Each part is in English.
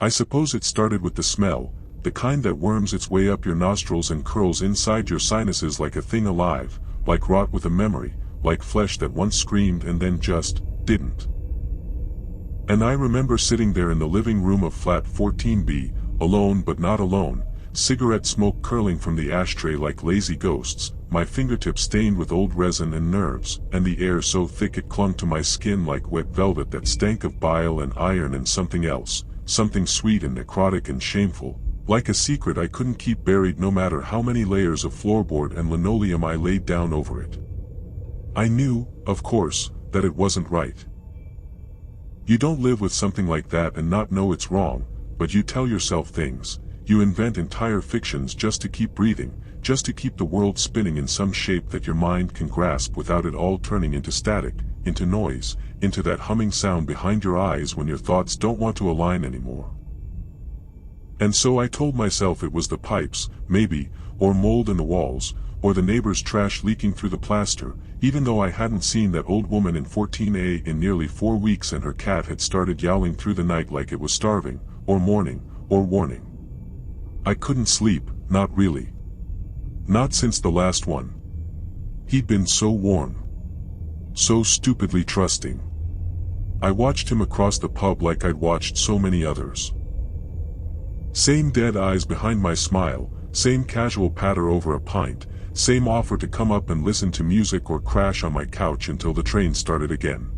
I suppose it started with the smell, the kind that worms its way up your nostrils and curls inside your sinuses like a thing alive, like rot with a memory, like flesh that once screamed and then just didn't. And I remember sitting there in the living room of flat 14B, alone but not alone, cigarette smoke curling from the ashtray like lazy ghosts, my fingertips stained with old resin and nerves, and the air so thick it clung to my skin like wet velvet that stank of bile and iron and something else, something sweet and necrotic and shameful, like a secret I couldn't keep buried no matter how many layers of floorboard and linoleum I laid down over it. I knew, of course, that it wasn't right. You don't live with something like that and not know it's wrong, but you tell yourself things, you invent entire fictions just to keep breathing, just to keep the world spinning in some shape that your mind can grasp without it all turning into static, into noise, into that humming sound behind your eyes when your thoughts don't want to align anymore. And so I told myself it was the pipes, maybe, or mold in the walls, or the neighbor's trash leaking through the plaster, even though I hadn't seen that old woman in 14A in nearly 4 weeks and her cat had started yowling through the night like it was starving, or mourning, or warning. I couldn't sleep, not really. Not since the last one. He'd been so warm. So stupidly trusting. I watched him across the pub like I'd watched so many others. Same dead eyes behind my smile, same casual patter over a pint, same offer to come up and listen to music or crash on my couch until the train started again.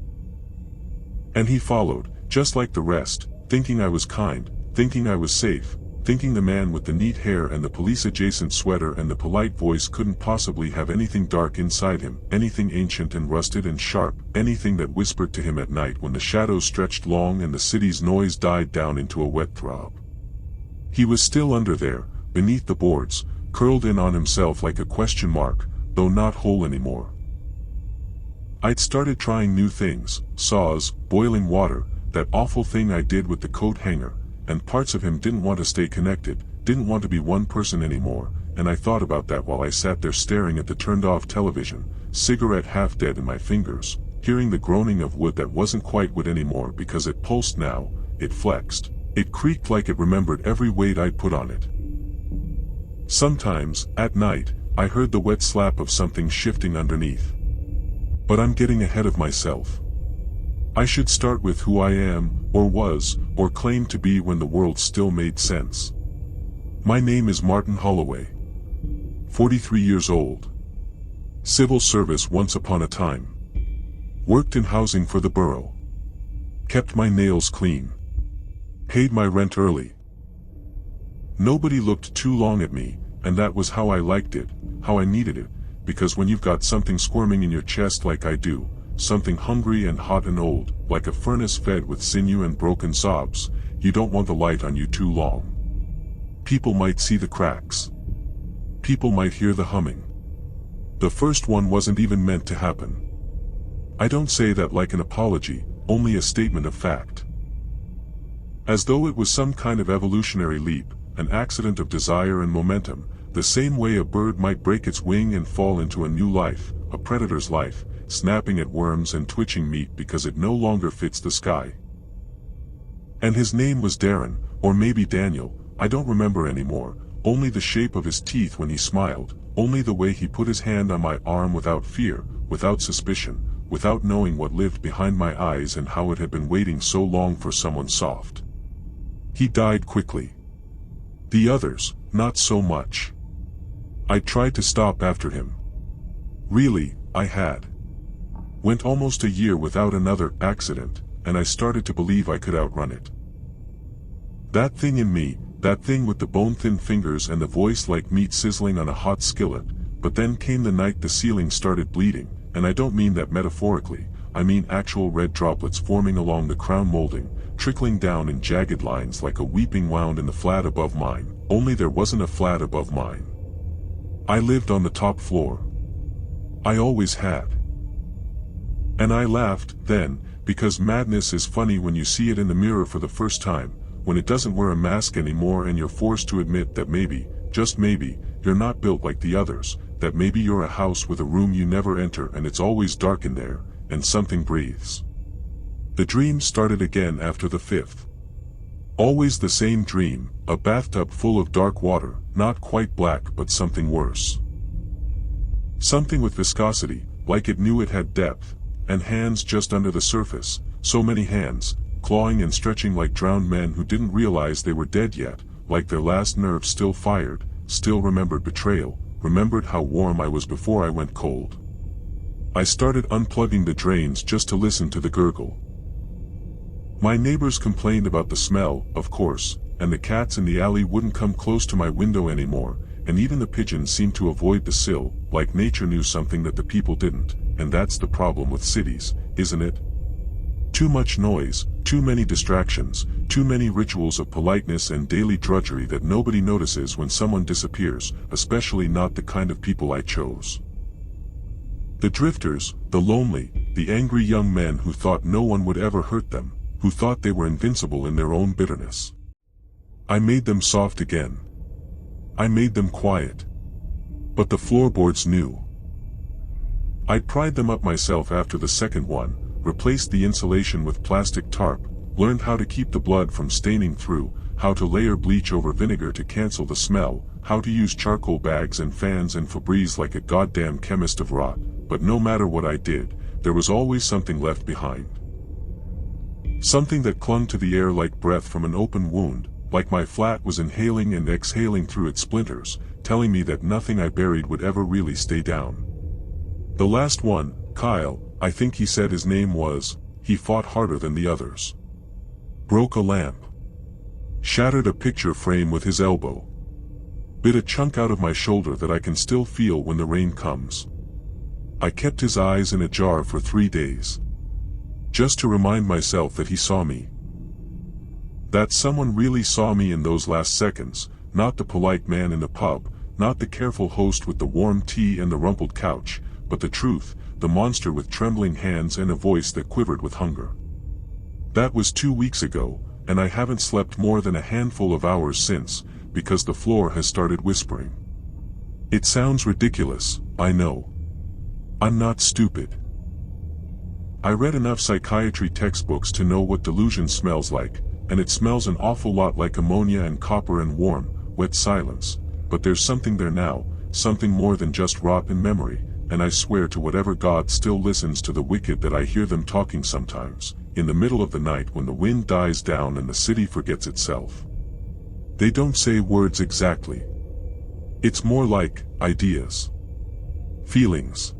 And he followed, just like the rest, thinking I was kind, thinking I was safe, thinking the man with the neat hair and the police-adjacent sweater and the polite voice couldn't possibly have anything dark inside him, anything ancient and rusted and sharp, anything that whispered to him at night when the shadows stretched long and the city's noise died down into a wet throb. He was still under there, beneath the boards, curled in on himself like a question mark, though not whole anymore. I'd started trying new things, saws, boiling water, that awful thing I did with the coat hanger, and parts of him didn't want to stay connected, didn't want to be one person anymore, and I thought about that while I sat there staring at the turned-off television, cigarette half dead in my fingers, hearing the groaning of wood that wasn't quite wood anymore because it pulsed now, it flexed, it creaked like it remembered every weight I'd put on it. Sometimes, at night, I heard the wet slap of something shifting underneath. But I'm getting ahead of myself. I should start with who I am, or was, or claimed to be when the world still made sense. My name is Martin Holloway. 43 years old. Civil service once upon a time. Worked in housing for the borough. Kept my nails clean. Paid my rent early. Nobody looked too long at me, and that was how I liked it, how I needed it, because when you've got something squirming in your chest like I do, something hungry and hot and old, like a furnace fed with sinew and broken sobs, you don't want the light on you too long. People might see the cracks. People might hear the humming. The first one wasn't even meant to happen. I don't say that like an apology, only a statement of fact. As though it was some kind of evolutionary leap, an accident of desire and momentum, the same way a bird might break its wing and fall into a new life, a predator's life, snapping at worms and twitching meat because it no longer fits the sky. And his name was Darren, or maybe Daniel, I don't remember anymore, only the shape of his teeth when he smiled, only the way he put his hand on my arm without fear, without suspicion, without knowing what lived behind my eyes and how it had been waiting so long for someone soft. He died quickly. The others, not so much. I tried to stop after him. Really, I had. Went almost a year without another accident, and I started to believe I could outrun it. That thing in me, that thing with the bone-thin fingers and the voice like meat sizzling on a hot skillet, but then came the night the ceiling started bleeding, and I don't mean that metaphorically, I mean actual red droplets forming along the crown molding, trickling down in jagged lines like a weeping wound in the flat above mine, only there wasn't a flat above mine. I lived on the top floor. I always had. And I laughed, then, because madness is funny when you see it in the mirror for the first time, when it doesn't wear a mask anymore and you're forced to admit that maybe, just maybe, you're not built like the others, that maybe you're a house with a room you never enter and it's always dark in there, and something breathes. The dream started again after the fifth. Always the same dream, a bathtub full of dark water, not quite black but something worse. Something with viscosity, like it knew it had depth, and hands just under the surface, so many hands, clawing and stretching like drowned men who didn't realize they were dead yet, like their last nerve still fired, still remembered betrayal, remembered how warm I was before I went cold. I started unplugging the drains just to listen to the gurgle. My neighbors complained about the smell, of course, and the cats in the alley wouldn't come close to my window anymore, and even the pigeons seemed to avoid the sill, like nature knew something that the people didn't, and that's the problem with cities, isn't it? Too much noise, too many distractions, too many rituals of politeness and daily drudgery that nobody notices when someone disappears, especially not the kind of people I chose. The drifters, the lonely, the angry young men who thought no one would ever hurt them, who thought they were invincible in their own bitterness. I made them soft again. I made them quiet. But the floorboards knew. I'd pried them up myself after the second one, replaced the insulation with plastic tarp, learned how to keep the blood from staining through, how to layer bleach over vinegar to cancel the smell, how to use charcoal bags and fans and Febreze like a goddamn chemist of rot, but no matter what I did, there was always something left behind. Something that clung to the air like breath from an open wound, like my flat was inhaling and exhaling through its splinters, telling me that nothing I buried would ever really stay down. The last one, Kyle, I think he said his name was, he fought harder than the others. Broke a lamp. Shattered a picture frame with his elbow. Bit a chunk out of my shoulder that I can still feel when the rain comes. I kept his eyes in a jar for 3 days. Just to remind myself that he saw me. That someone really saw me in those last seconds, not the polite man in the pub, not the careful host with the warm tea and the rumpled couch, but the truth, the monster with trembling hands and a voice that quivered with hunger. That was 2 weeks ago, and I haven't slept more than a handful of hours since, because the floor has started whispering. It sounds ridiculous, I know. I'm not stupid. I read enough psychiatry textbooks to know what delusion smells like, and it smells an awful lot like ammonia and copper and warm, wet silence, but there's something there now, something more than just rot in memory, and I swear to whatever God still listens to the wicked that I hear them talking sometimes, in the middle of the night when the wind dies down and the city forgets itself. They don't say words exactly. It's more like ideas. Feelings.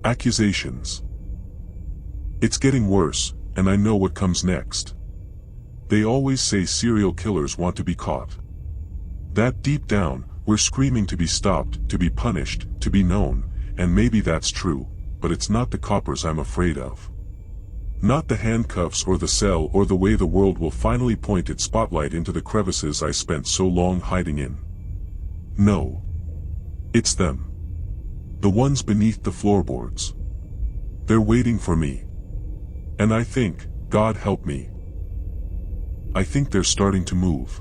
Accusations. It's getting worse, and I know what comes next. They always say serial killers want to be caught. That deep down, we're screaming to be stopped, to be punished, to be known, and maybe that's true, but it's not the coppers I'm afraid of. Not the handcuffs or the cell or the way the world will finally point its spotlight into the crevices I spent so long hiding in. No. It's them. The ones beneath the floorboards. They're waiting for me. And I think, God help me. I think they're starting to move.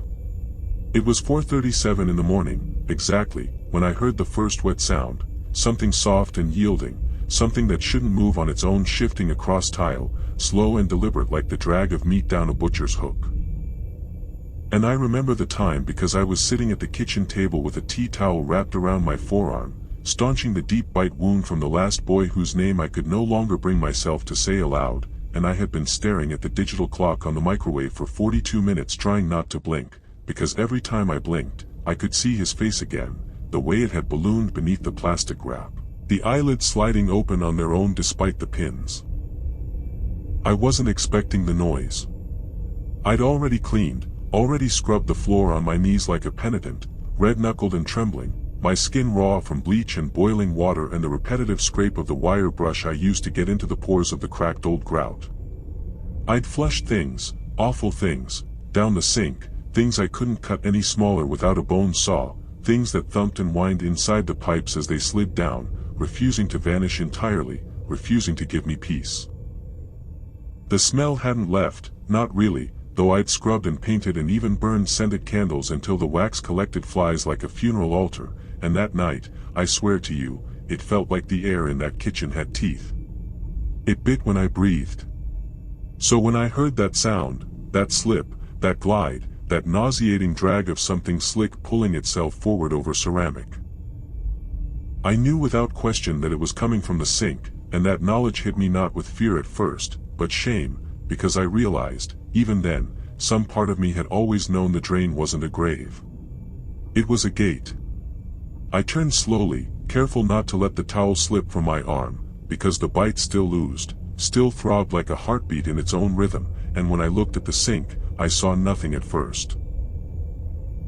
It was 4:37 in the morning, exactly, when I heard the first wet sound, something soft and yielding, something that shouldn't move on its own shifting across tile, slow and deliberate like the drag of meat down a butcher's hook. And I remember the time because I was sitting at the kitchen table with a tea towel wrapped around my forearm, staunching the deep bite wound from the last boy whose name I could no longer bring myself to say aloud, and I had been staring at the digital clock on the microwave for 42 minutes trying not to blink, because every time I blinked, I could see his face again, the way it had ballooned beneath the plastic wrap, the eyelids sliding open on their own despite the pins. I wasn't expecting the noise. I'd already cleaned, already scrubbed the floor on my knees like a penitent, red-knuckled and trembling, my skin raw from bleach and boiling water and the repetitive scrape of the wire brush I used to get into the pores of the cracked old grout. I'd flushed things, awful things, down the sink, things I couldn't cut any smaller without a bone saw, things that thumped and whined inside the pipes as they slid down, refusing to vanish entirely, refusing to give me peace. The smell hadn't left, not really, though I'd scrubbed and painted and even burned scented candles until the wax collected flies like a funeral altar, and that night, I swear to you, it felt like the air in that kitchen had teeth. It bit when I breathed. So when I heard that sound, that slip, that glide, that nauseating drag of something slick pulling itself forward over ceramic. I knew without question that it was coming from the sink, and that knowledge hit me not with fear at first, but shame, because I realized, even then, some part of me had always known the drain wasn't a grave. It was a gate. I turned slowly, careful not to let the towel slip from my arm, because the bite still oozed, still throbbed like a heartbeat in its own rhythm, and when I looked at the sink, I saw nothing at first.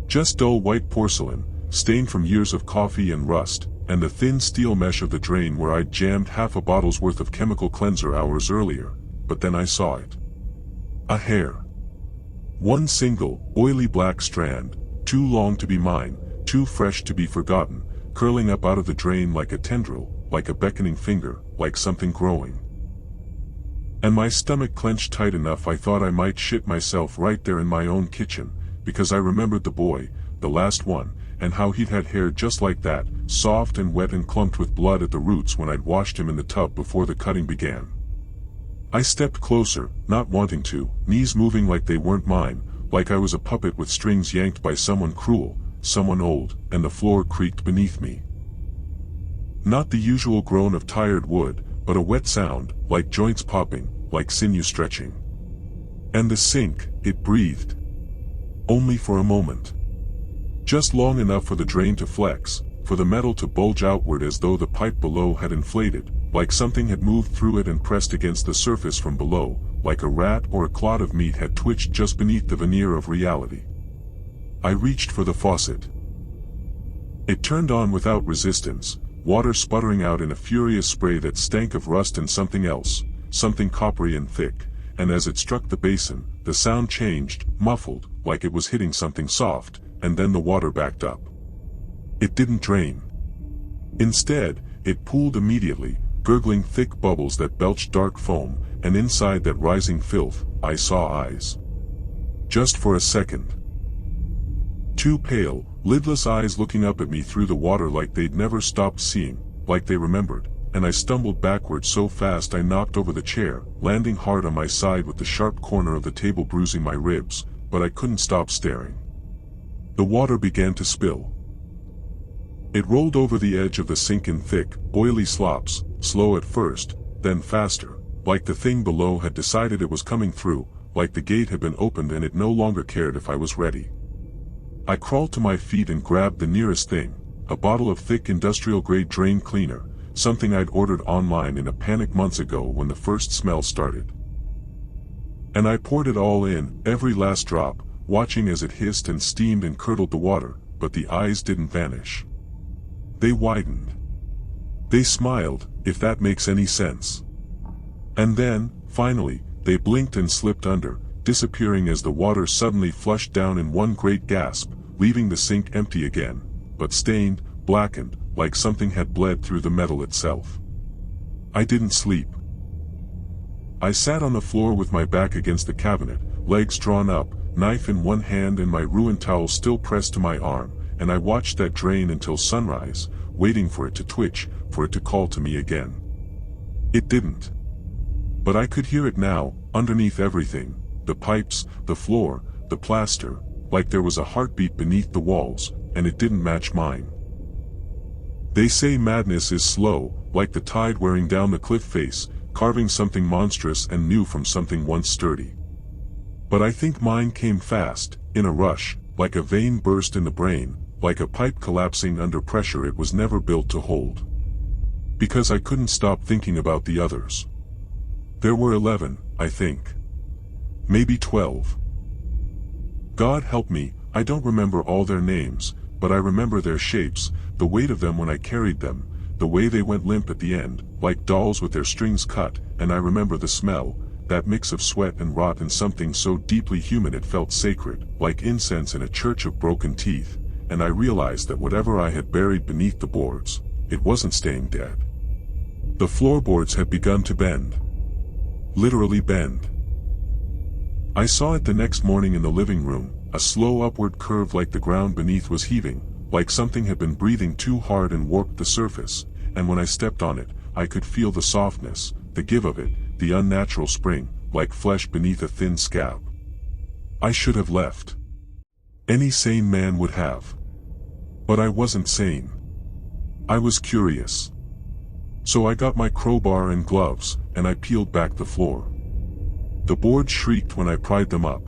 Just dull white porcelain, stained from years of coffee and rust, and the thin steel mesh of the drain where I'd jammed half a bottle's worth of chemical cleanser hours earlier, but then I saw it. A hair. One single, oily black strand, too long to be mine, too fresh to be forgotten, curling up out of the drain like a tendril, like a beckoning finger, like something growing. And my stomach clenched tight enough I thought I might shit myself right there in my own kitchen, because I remembered the boy, the last one, and how he'd had hair just like that, soft and wet and clumped with blood at the roots when I'd washed him in the tub before the cutting began. I stepped closer, not wanting to, knees moving like they weren't mine, like I was a puppet with strings yanked by someone cruel, someone old, and the floor creaked beneath me. Not the usual groan of tired wood, but a wet sound, like joints popping, like sinew stretching. And the sink, it breathed. Only for a moment. Just long enough for the drain to flex, for the metal to bulge outward as though the pipe below had inflated, like something had moved through it and pressed against the surface from below, like a rat or a clod of meat had twitched just beneath the veneer of reality. I reached for the faucet. It turned on without resistance, water sputtering out in a furious spray that stank of rust and something else, something coppery and thick, and as it struck the basin, the sound changed, muffled, like it was hitting something soft, and then the water backed up. It didn't drain. Instead, it pooled immediately, gurgling thick bubbles that belched dark foam, and inside that rising filth, I saw eyes. Just for a second. Two pale, lidless eyes looking up at me through the water like they'd never stopped seeing, like they remembered, and I stumbled backward so fast I knocked over the chair, landing hard on my side with the sharp corner of the table bruising my ribs, but I couldn't stop staring. The water began to spill. It rolled over the edge of the sink in thick, oily slops, slow at first, then faster, like the thing below had decided it was coming through, like the gate had been opened and it no longer cared if I was ready. I crawled to my feet and grabbed the nearest thing, a bottle of thick industrial-grade drain cleaner, something I'd ordered online in a panic months ago when the first smell started. And I poured it all in, every last drop, watching as it hissed and steamed and curdled the water, but the eyes didn't vanish. They widened. They smiled, if that makes any sense. And then, finally, they blinked and slipped under, disappearing as the water suddenly flushed down in one great gasp, leaving the sink empty again, but stained, blackened, like something had bled through the metal itself. I didn't sleep. I sat on the floor with my back against the cabinet, legs drawn up, knife in one hand and my ruined towel still pressed to my arm, and I watched that drain until sunrise, waiting for it to twitch, for it to call to me again. It didn't. But I could hear it now, underneath everything, the pipes, the floor, the plaster, like there was a heartbeat beneath the walls, and it didn't match mine. They say madness is slow, like the tide wearing down the cliff face, carving something monstrous and new from something once sturdy. But I think mine came fast, in a rush, like a vein burst in the brain, like a pipe collapsing under pressure it was never built to hold. Because I couldn't stop thinking about the others. There were 11, I think. Maybe 12. God help me, I don't remember all their names, but I remember their shapes, the weight of them when I carried them, the way they went limp at the end, like dolls with their strings cut, and I remember the smell, that mix of sweat and rot and something so deeply human it felt sacred, like incense in a church of broken teeth, and I realized that whatever I had buried beneath the boards, it wasn't staying dead. The floorboards had begun to bend. Literally bend. I saw it the next morning in the living room, a slow upward curve like the ground beneath was heaving, like something had been breathing too hard and warped the surface, and when I stepped on it, I could feel the softness, the give of it, the unnatural spring, like flesh beneath a thin scab. I should have left. Any sane man would have. But I wasn't sane. I was curious. So I got my crowbar and gloves, and I peeled back the floor. The boards shrieked when I pried them up.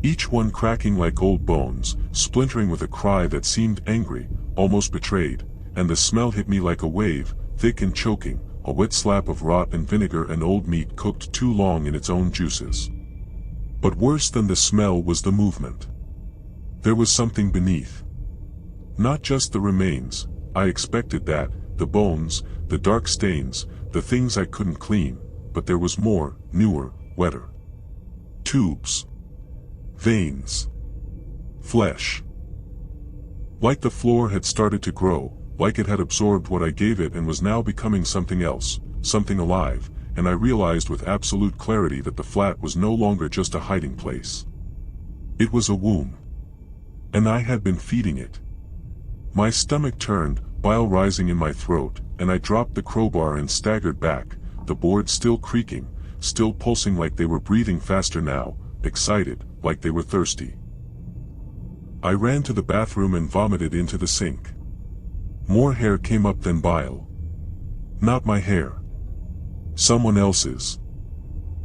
Each one cracking like old bones, splintering with a cry that seemed angry, almost betrayed, and the smell hit me like a wave, thick and choking, a wet slap of rot and vinegar and old meat cooked too long in its own juices. But worse than the smell was the movement. There was something beneath. Not just the remains, I expected that, the bones, the dark stains, the things I couldn't clean, but there was more, newer, wetter. Tubes. Veins. Flesh. Like the floor had started to grow, like it had absorbed what I gave it and was now becoming something else, something alive, and I realized with absolute clarity that the flat was no longer just a hiding place. It was a womb. And I had been feeding it. My stomach turned, bile rising in my throat, and I dropped the crowbar and staggered back, the boards still creaking, still pulsing like they were breathing faster now, excited, like they were thirsty. I ran to the bathroom and vomited into the sink. More hair came up than bile. Not my hair. Someone else's.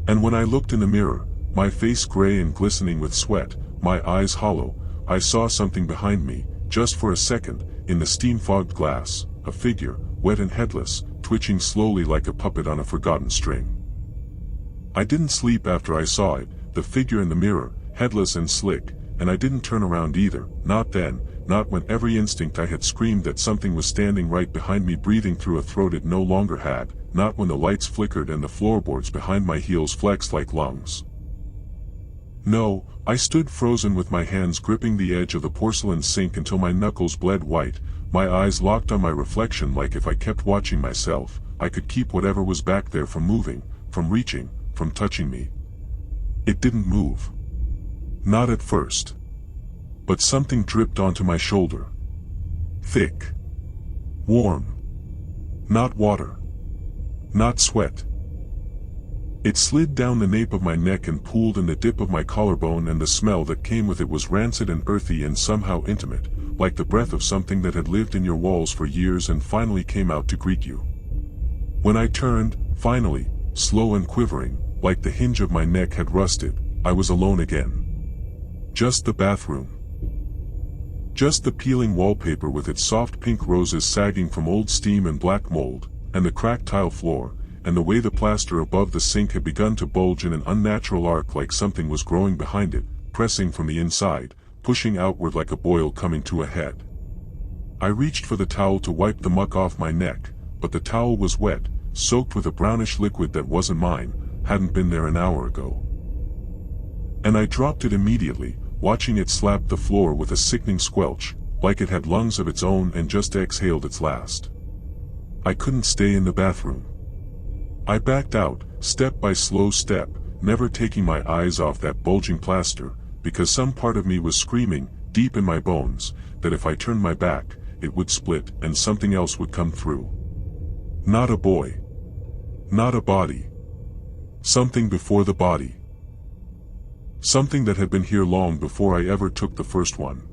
And when I looked in the mirror, my face gray and glistening with sweat, my eyes hollow, I saw something behind me, just for a second, in the steam-fogged glass, a figure, wet and headless, twitching slowly like a puppet on a forgotten string. I didn't sleep after I saw it, the figure in the mirror, headless and slick, and I didn't turn around either, not then, not when every instinct I had screamed that something was standing right behind me breathing through a throat it no longer had, not when the lights flickered and the floorboards behind my heels flexed like lungs. No, I stood frozen with my hands gripping the edge of the porcelain sink until my knuckles bled white, my eyes locked on my reflection like if I kept watching myself, I could keep whatever was back there from moving, from reaching, from touching me. It didn't move. Not at first. But something dripped onto my shoulder. Thick. Warm. Not water. Not sweat. It slid down the nape of my neck and pooled in the dip of my collarbone, and the smell that came with it was rancid and earthy and somehow intimate, like the breath of something that had lived in your walls for years and finally came out to greet you. When I turned, finally, slow and quivering, like the hinge of my neck had rusted, I was alone again. Just the bathroom. Just the peeling wallpaper with its soft pink roses sagging from old steam and black mold, and the cracked tile floor, and the way the plaster above the sink had begun to bulge in an unnatural arc like something was growing behind it, pressing from the inside, pushing outward like a boil coming to a head. I reached for the towel to wipe the muck off my neck, but the towel was wet, soaked with a brownish liquid that wasn't mine, hadn't been there an hour ago. And I dropped it immediately, watching it slap the floor with a sickening squelch, like it had lungs of its own and just exhaled its last. I couldn't stay in the bathroom. I backed out, step by slow step, never taking my eyes off that bulging plaster, because some part of me was screaming, deep in my bones, that if I turned my back, it would split and something else would come through. Not a boy. Not a body. Something before the body. Something that had been here long before I ever took the first one.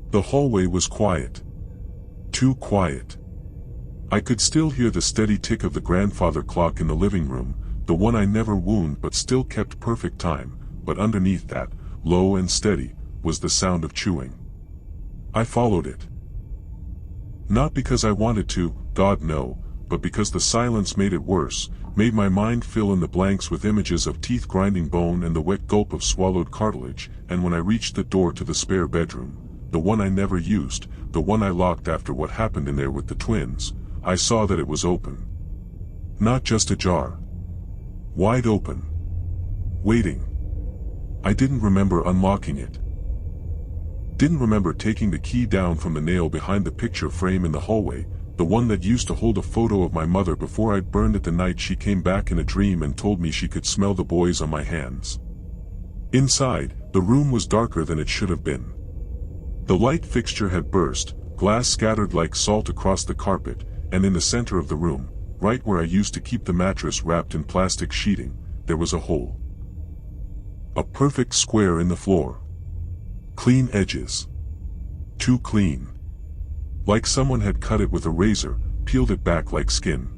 The hallway was quiet. Too quiet. I could still hear the steady tick of the grandfather clock in the living room, the one I never wound but still kept perfect time, but underneath that, low and steady, was the sound of chewing. I followed it. Not because I wanted to, God no, but because the silence made it worse, made my mind fill in the blanks with images of teeth grinding bone and the wet gulp of swallowed cartilage, and when I reached the door to the spare bedroom, the one I never used, the one I locked after what happened in there with the twins, I saw that it was open. Not just ajar. Wide open. Waiting. I didn't remember unlocking it. Didn't remember taking the key down from the nail behind the picture frame in the hallway, the one that used to hold a photo of my mother before I'd burned it the night she came back in a dream and told me she could smell the boys on my hands. Inside, the room was darker than it should have been. The light fixture had burst, glass scattered like salt across the carpet, and in the center of the room, right where I used to keep the mattress wrapped in plastic sheeting, there was a hole. A perfect square in the floor. Clean edges. Too clean. Like someone had cut it with a razor, peeled it back like skin.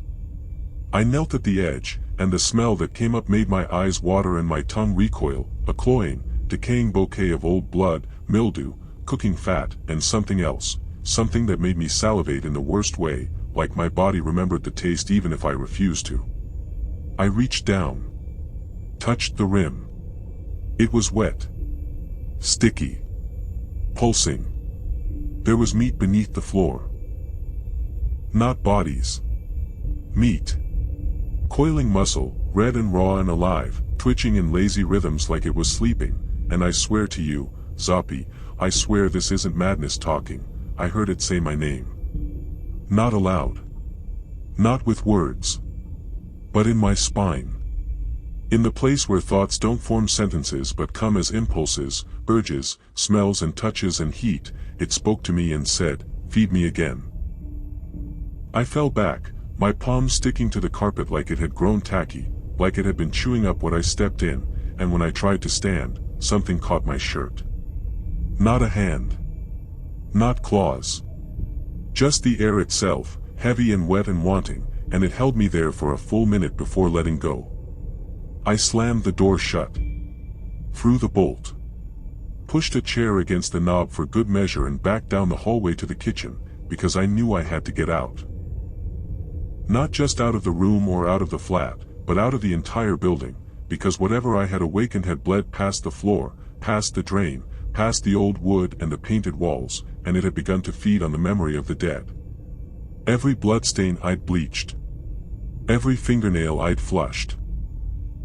I knelt at the edge, and the smell that came up made my eyes water and my tongue recoil, a cloying, decaying bouquet of old blood, mildew, cooking fat, and something else, something that made me salivate in the worst way, like my body remembered the taste even if I refused to. I reached down. Touched the rim. It was wet. Sticky. Pulsing. There was meat beneath the floor. Not bodies. Meat. Coiling muscle, red and raw and alive, twitching in lazy rhythms like it was sleeping, and I swear to you, Zoppy, I swear this isn't madness talking, I heard it say my name. Not aloud. Not with words. But in my spine. In the place where thoughts don't form sentences but come as impulses, urges, smells and touches and heat, it spoke to me and said, "Feed me again." I fell back, my palms sticking to the carpet like it had grown tacky, like it had been chewing up what I stepped in, and when I tried to stand, something caught my shirt. Not a hand. Not claws. Just the air itself, heavy and wet and wanting, and it held me there for a full minute before letting go. I slammed the door shut. Threw the bolt. Pushed a chair against the knob for good measure and backed down the hallway to the kitchen, because I knew I had to get out. Not just out of the room or out of the flat, but out of the entire building, because whatever I had awakened had bled past the floor, past the drain, past the old wood and the painted walls, and it had begun to feed on the memory of the dead. Every bloodstain I'd bleached. Every fingernail I'd flushed.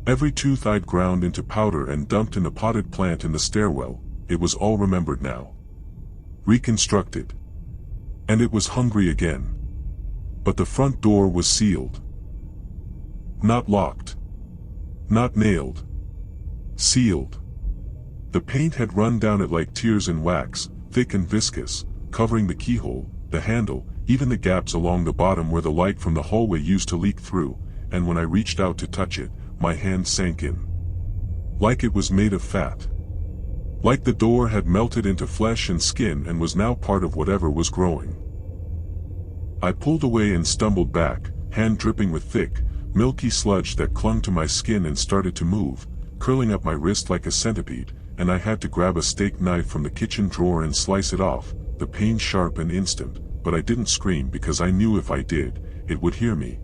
Every tooth I'd ground into powder and dumped in the potted plant in the stairwell, it was all remembered now. Reconstructed. And it was hungry again. But the front door was sealed. Not locked. Not nailed. Sealed. The paint had run down it like tears in wax, thick and viscous, covering the keyhole, the handle, even the gaps along the bottom where the light from the hallway used to leak through, and when I reached out to touch it, my hand sank in. Like it was made of fat. Like the door had melted into flesh and skin and was now part of whatever was growing. I pulled away and stumbled back, hand dripping with thick, milky sludge that clung to my skin and started to move, curling up my wrist like a centipede, and I had to grab a steak knife from the kitchen drawer and slice it off, the pain sharp and instant, but I didn't scream because I knew if I did, it would hear me.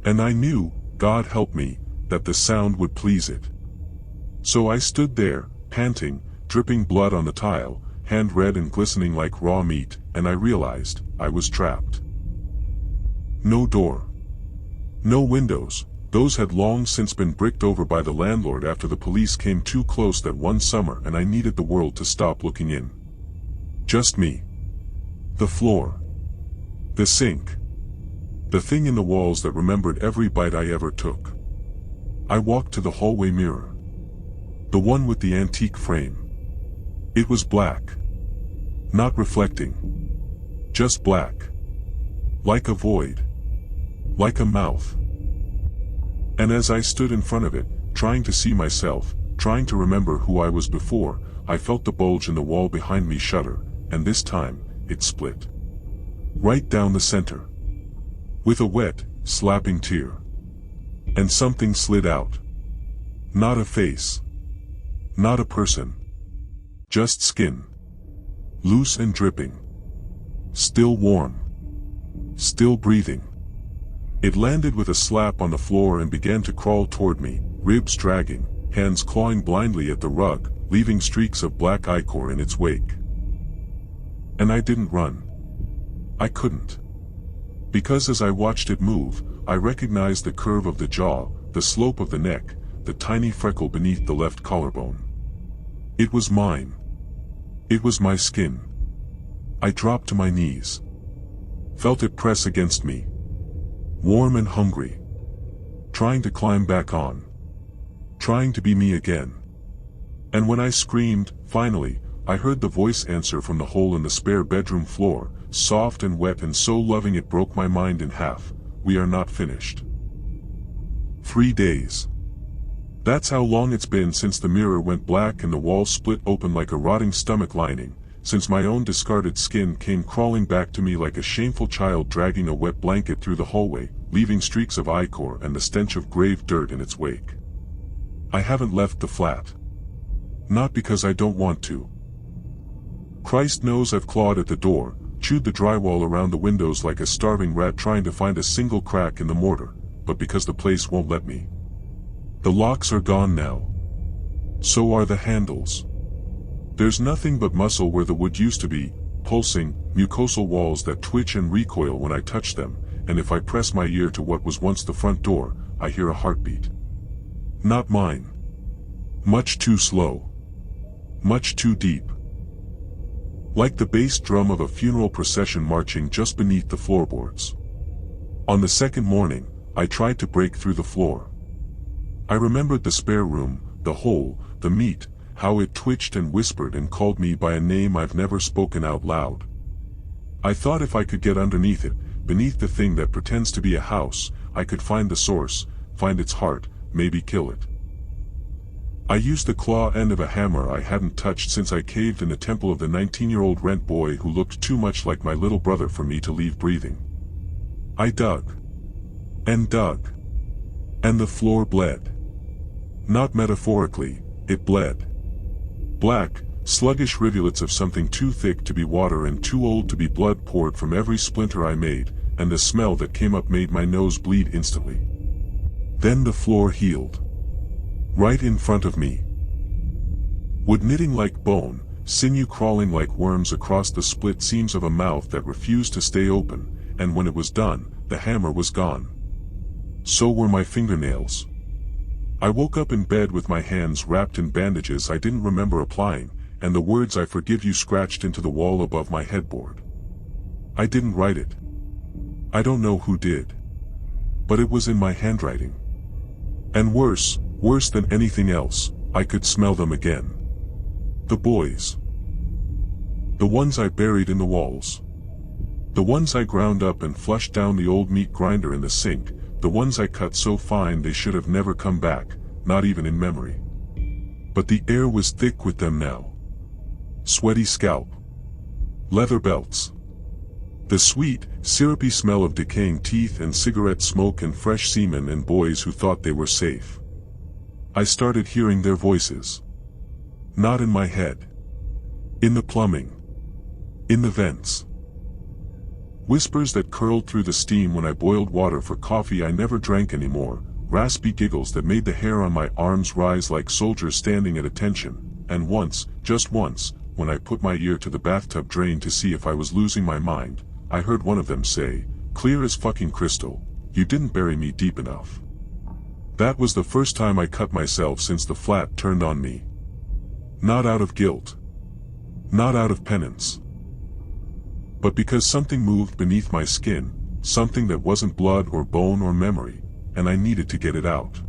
And I knew, God help me, that the sound would please it. So I stood there, panting, dripping blood on the tile, hand red and glistening like raw meat, and I realized, I was trapped. No door. No windows, those had long since been bricked over by the landlord after the police came too close that one summer and I needed the world to stop looking in. Just me. The floor. The sink. The thing in the walls that remembered every bite I ever took. I walked to the hallway mirror. The one with the antique frame. It was black. Not reflecting. Just black. Like a void. Like a mouth. And as I stood in front of it, trying to see myself, trying to remember who I was before, I felt the bulge in the wall behind me shudder, and this time, it split. Right down the center. With a wet, slapping tear. And something slid out. Not a face. Not a person. Just skin. Loose and dripping. Still warm. Still breathing. It landed with a slap on the floor and began to crawl toward me, ribs dragging, hands clawing blindly at the rug, leaving streaks of black ichor in its wake. And I didn't run. I couldn't. Because as I watched it move, I recognized the curve of the jaw, the slope of the neck, the tiny freckle beneath the left collarbone. It was mine. It was my skin. I dropped to my knees. Felt it press against me. Warm and hungry. Trying to climb back on. Trying to be me again. And when I screamed, finally, I heard the voice answer from the hole in the spare bedroom floor, soft and wet and so loving it broke my mind in half. We are not finished. 3 days. That's how long it's been since the mirror went black and the wall split open like a rotting stomach lining, since my own discarded skin came crawling back to me like a shameful child dragging a wet blanket through the hallway, leaving streaks of ichor and the stench of grave dirt in its wake. I haven't left the flat. Not because I don't want to. Christ knows I've clawed at the door, chewed the drywall around the windows like a starving rat trying to find a single crack in the mortar, but because the place won't let me. The locks are gone now. So are the handles. There's nothing but muscle where the wood used to be, pulsing, mucosal walls that twitch and recoil when I touch them, and if I press my ear to what was once the front door, I hear a heartbeat. Not mine. Much too slow. Much too deep. Like the bass drum of a funeral procession marching just beneath the floorboards. On the second morning, I tried to break through the floor. I remembered the spare room, the hole, the meat, how it twitched and whispered and called me by a name I've never spoken out loud. I thought if I could get underneath it, beneath the thing that pretends to be a house, I could find the source, find its heart, maybe kill it. I used the claw end of a hammer I hadn't touched since I caved in the temple of the 19-year-old rent boy who looked too much like my little brother for me to leave breathing. I dug. And dug. And the floor bled. Not metaphorically, it bled. Black, sluggish rivulets of something too thick to be water and too old to be blood poured from every splinter I made, and the smell that came up made my nose bleed instantly. Then the floor healed. Right in front of me. Wood knitting like bone, sinew crawling like worms across the split seams of a mouth that refused to stay open, and when it was done, the hammer was gone. So were my fingernails. I woke up in bed with my hands wrapped in bandages I didn't remember applying, and the words "I forgive you" scratched into the wall above my headboard. I didn't write it. I don't know who did. But it was in my handwriting. And worse than anything else, I could smell them again. The boys. The ones I buried in the walls. The ones I ground up and flushed down the old meat grinder in the sink, the ones I cut so fine they should have never come back, not even in memory. But the air was thick with them now. Sweaty scalp. Leather belts. The sweet, syrupy smell of decaying teeth and cigarette smoke and fresh semen and boys who thought they were safe. I started hearing their voices. Not in my head. In the plumbing. In the vents. Whispers that curled through the steam when I boiled water for coffee I never drank anymore, raspy giggles that made the hair on my arms rise like soldiers standing at attention, and once, just once, when I put my ear to the bathtub drain to see if I was losing my mind, I heard one of them say, clear as fucking crystal, "You didn't bury me deep enough." That was the first time I cut myself since the flat turned on me. Not out of guilt. Not out of penance. But because something moved beneath my skin, something that wasn't blood or bone or memory, and I needed to get it out.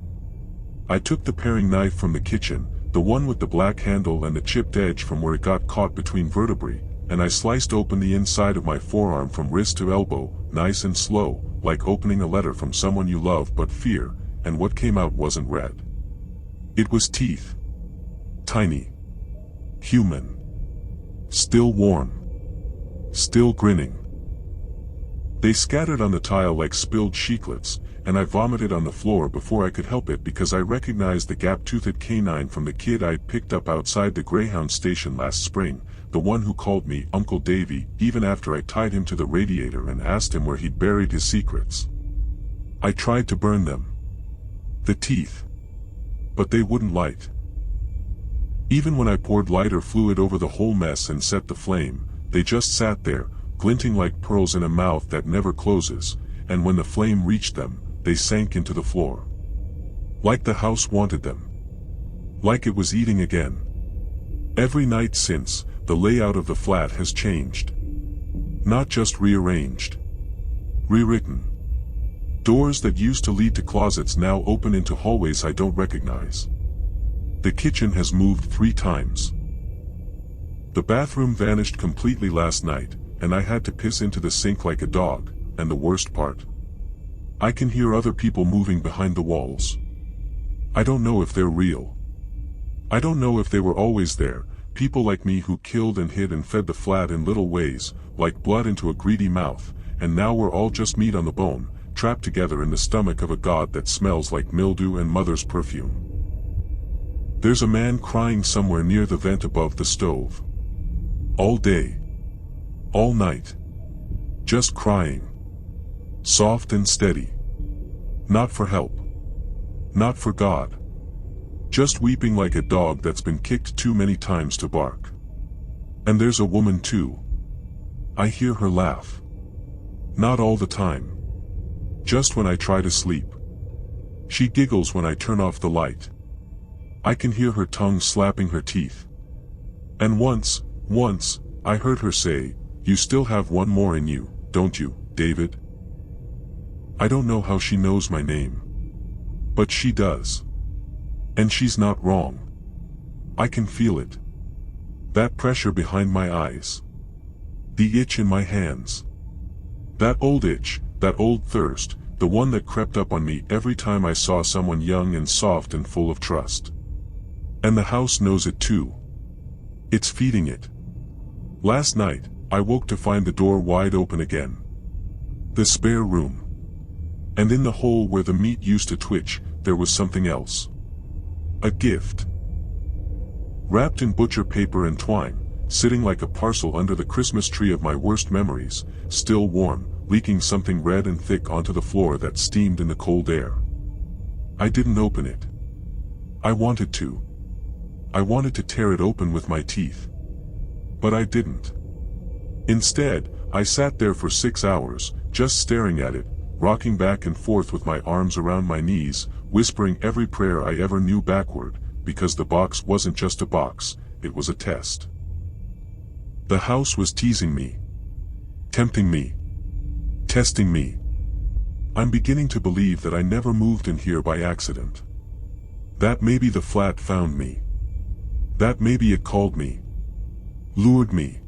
I took the paring knife from the kitchen, the one with the black handle and the chipped edge from where it got caught between vertebrae, and I sliced open the inside of my forearm from wrist to elbow, nice and slow, like opening a letter from someone you love but fear, and what came out wasn't red. It was teeth. Tiny. Human. Still warm. Still grinning. They scattered on the tile like spilled chiclets, and I vomited on the floor before I could help it because I recognized the gap-toothed canine from the kid I'd picked up outside the Greyhound station last spring, the one who called me Uncle Davy even after I tied him to the radiator and asked him where he'd buried his secrets. I tried to burn them. The teeth. But they wouldn't light. Even when I poured lighter fluid over the whole mess and set the flame, they just sat there, glinting like pearls in a mouth that never closes, and when the flame reached them, they sank into the floor. Like the house wanted them. Like it was eating again. Every night since, the layout of the flat has changed. Not just rearranged. Rewritten. Doors that used to lead to closets now open into hallways I don't recognize. The kitchen has moved 3 times. The bathroom vanished completely last night, and I had to piss into the sink like a dog, and the worst part. I can hear other people moving behind the walls. I don't know if they're real. I don't know if they were always there, people like me who killed and hid and fed the flat in little ways, like blood into a greedy mouth, and now we're all just meat on the bone, trapped together in the stomach of a god that smells like mildew and mother's perfume. There's a man crying somewhere near the vent above the stove. All day. All night. Just crying. Soft and steady. Not for help. Not for God. Just weeping like a dog that's been kicked too many times to bark. And there's a woman too. I hear her laugh. Not all the time. Just when I try to sleep. She giggles when I turn off the light. I can hear her tongue slapping her teeth. And once, I heard her say, "You still have one more in you, don't you, David?" I don't know how she knows my name. But she does. And she's not wrong. I can feel it. That pressure behind my eyes. The itch in my hands. That old itch, that old thirst, the one that crept up on me every time I saw someone young and soft and full of trust. And the house knows it too. It's feeding it. Last night, I woke to find the door wide open again. The spare room. And in the hole where the meat used to twitch, there was something else. A gift. Wrapped in butcher paper and twine, sitting like a parcel under the Christmas tree of my worst memories, still warm, leaking something red and thick onto the floor that steamed in the cold air. I didn't open it. I wanted to. I wanted to tear it open with my teeth. But I didn't. Instead, I sat there for 6 hours, just staring at it, rocking back and forth with my arms around my knees, whispering every prayer I ever knew backward, because the box wasn't just a box, it was a test. The house was teasing me. Tempting me. Testing me. I'm beginning to believe that I never moved in here by accident. That maybe the flat found me. That maybe it called me. Lured me.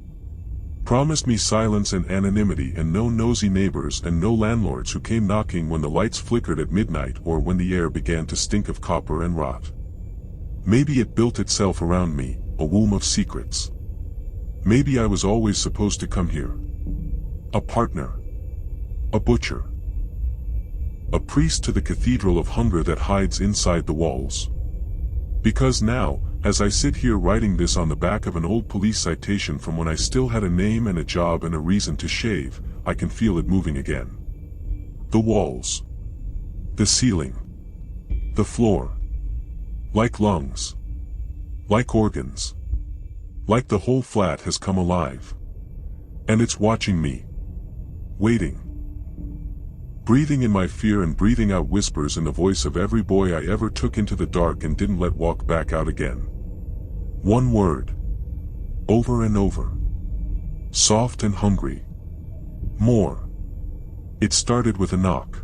Promised me silence and anonymity and no nosy neighbors and no landlords who came knocking when the lights flickered at midnight or when the air began to stink of copper and rot. Maybe it built itself around me, a womb of secrets. Maybe I was always supposed to come here. A partner. A butcher. A priest to the cathedral of hunger that hides inside the walls. Because now, as I sit here writing this on the back of an old police citation from when I still had a name and a job and a reason to shave, I can feel it moving again. The walls. The ceiling. The floor. Like lungs. Like organs. Like the whole flat has come alive. And it's watching me. Waiting. Breathing in my fear and breathing out whispers in the voice of every boy I ever took into the dark and didn't let walk back out again. One word. Over and over. Soft and hungry. More. It started with a knock.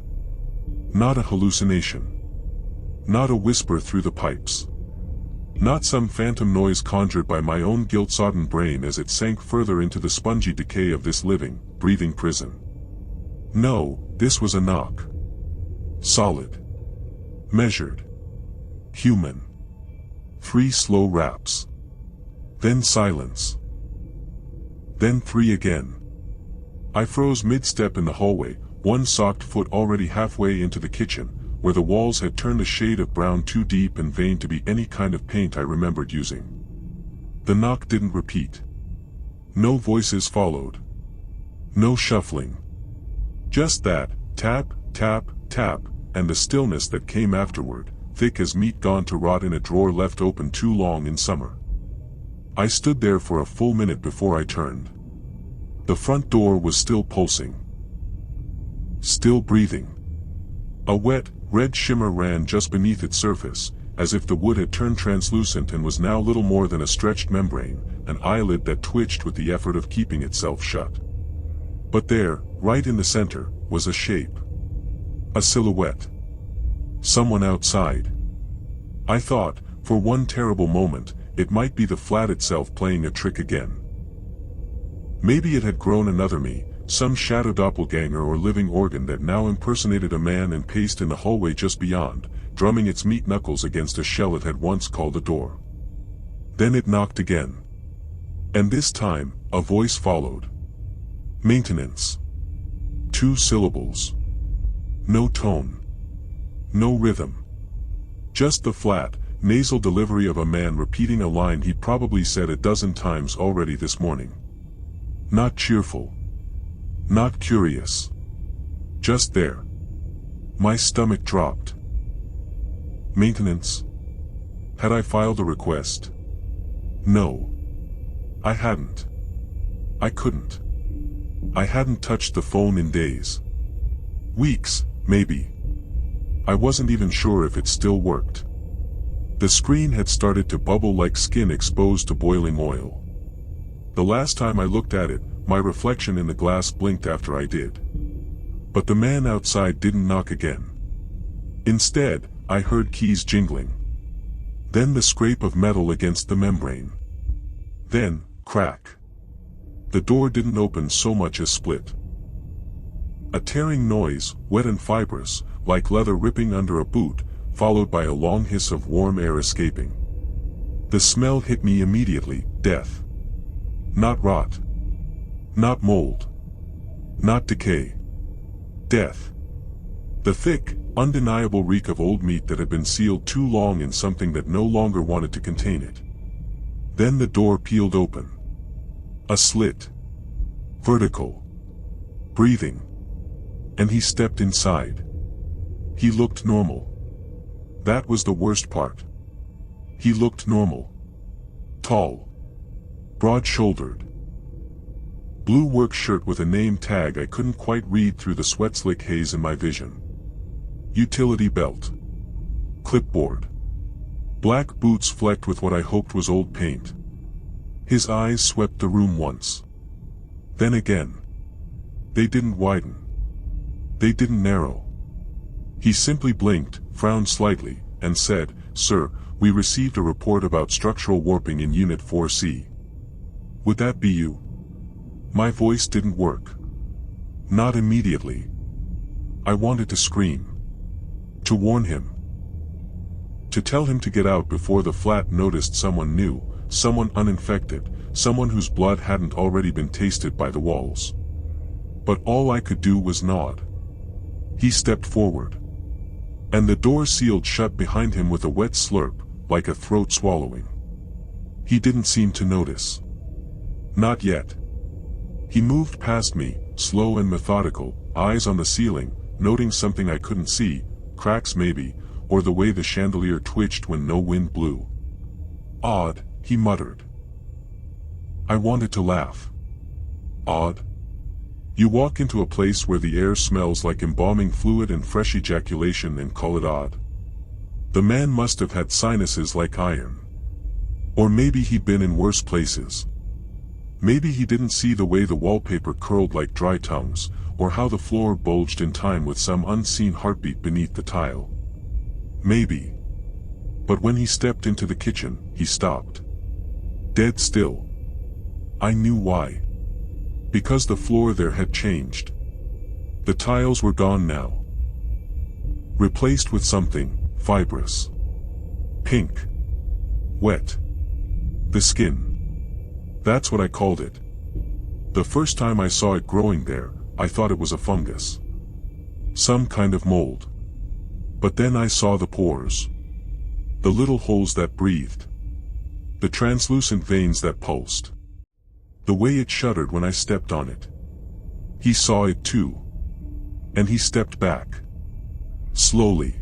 Not a hallucination. Not a whisper through the pipes. Not some phantom noise conjured by my own guilt-sodden brain as it sank further into the spongy decay of this living, breathing prison. No, this was a knock. Solid. Measured. Human. 3 slow raps. Then silence. Then 3 again. I froze mid-step in the hallway, one socked foot already halfway into the kitchen, where the walls had turned a shade of brown too deep and vain to be any kind of paint I remembered using. The knock didn't repeat. No voices followed. No shuffling. Just that, tap, tap, tap, and the stillness that came afterward, thick as meat gone to rot in a drawer left open too long in summer. I stood there for a full minute before I turned. The front door was still pulsing. Still breathing. A wet, red shimmer ran just beneath its surface, as if the wood had turned translucent and was now little more than a stretched membrane, an eyelid that twitched with the effort of keeping itself shut. But there, right in the center, was a shape. A silhouette. Someone outside. I thought, for one terrible moment, it might be the flat itself playing a trick again. Maybe it had grown another me, some shadow doppelganger or living organ that now impersonated a man and paced in the hallway just beyond, drumming its meat knuckles against a shell it had once called a door. Then it knocked again. And this time, a voice followed. Maintenance. 2 syllables. No tone. No rhythm. Just the flat, nasal delivery of a man repeating a line he probably said a dozen times already this morning. Not cheerful. Not curious. Just there. My stomach dropped. Maintenance? Had I filed a request? No. I hadn't. I couldn't. I hadn't touched the phone in days. Weeks, maybe. I wasn't even sure if it still worked. The screen had started to bubble like skin exposed to boiling oil. The last time I looked at it, my reflection in the glass blinked after I did. But the man outside didn't knock again. Instead, I heard keys jingling. Then the scrape of metal against the membrane. Then, crack. The door didn't open so much as split. A tearing noise, wet and fibrous, like leather ripping under a boot, followed by a long hiss of warm air escaping. The smell hit me immediately, death. Not rot. Not mold. Not decay. Death. The thick, undeniable reek of old meat that had been sealed too long in something that no longer wanted to contain it. Then the door peeled open. A slit. Vertical. Breathing. And he stepped inside. He looked normal. That was the worst part. He looked normal. Tall. Broad-shouldered. Blue work shirt with a name tag I couldn't quite read through the sweat-slick haze in my vision. Utility belt. Clipboard. Black boots flecked with what I hoped was old paint. His eyes swept the room once. Then again. They didn't widen. They didn't narrow. He simply blinked, frowned slightly, and said, "Sir, we received a report about structural warping in Unit 4C. Would that be you?" My voice didn't work. Not immediately. I wanted to scream. To warn him. To tell him to get out before the flat noticed someone new, someone uninfected, someone whose blood hadn't already been tasted by the walls. But all I could do was nod. He stepped forward. And the door sealed shut behind him with a wet slurp, like a throat swallowing. He didn't seem to notice. Not yet. He moved past me, slow and methodical, eyes on the ceiling, noting something I couldn't see, cracks maybe, or the way the chandelier twitched when no wind blew. Odd, he muttered. I wanted to laugh. Odd. You walk into a place where the air smells like embalming fluid and fresh ejaculation and call it odd. The man must have had sinuses like iron. Or maybe he'd been in worse places. Maybe he didn't see the way the wallpaper curled like dry tongues, or how the floor bulged in time with some unseen heartbeat beneath the tile. Maybe. But when he stepped into the kitchen, he stopped. Dead still. I knew why. Because the floor there had changed. The tiles were gone now. Replaced with something fibrous. Pink. Wet. The skin. That's what I called it. The first time I saw it growing there, I thought it was a fungus. Some kind of mold. But then I saw the pores. The little holes that breathed. The translucent veins that pulsed. The way it shuddered when I stepped on it. He saw it too. And he stepped back. Slowly.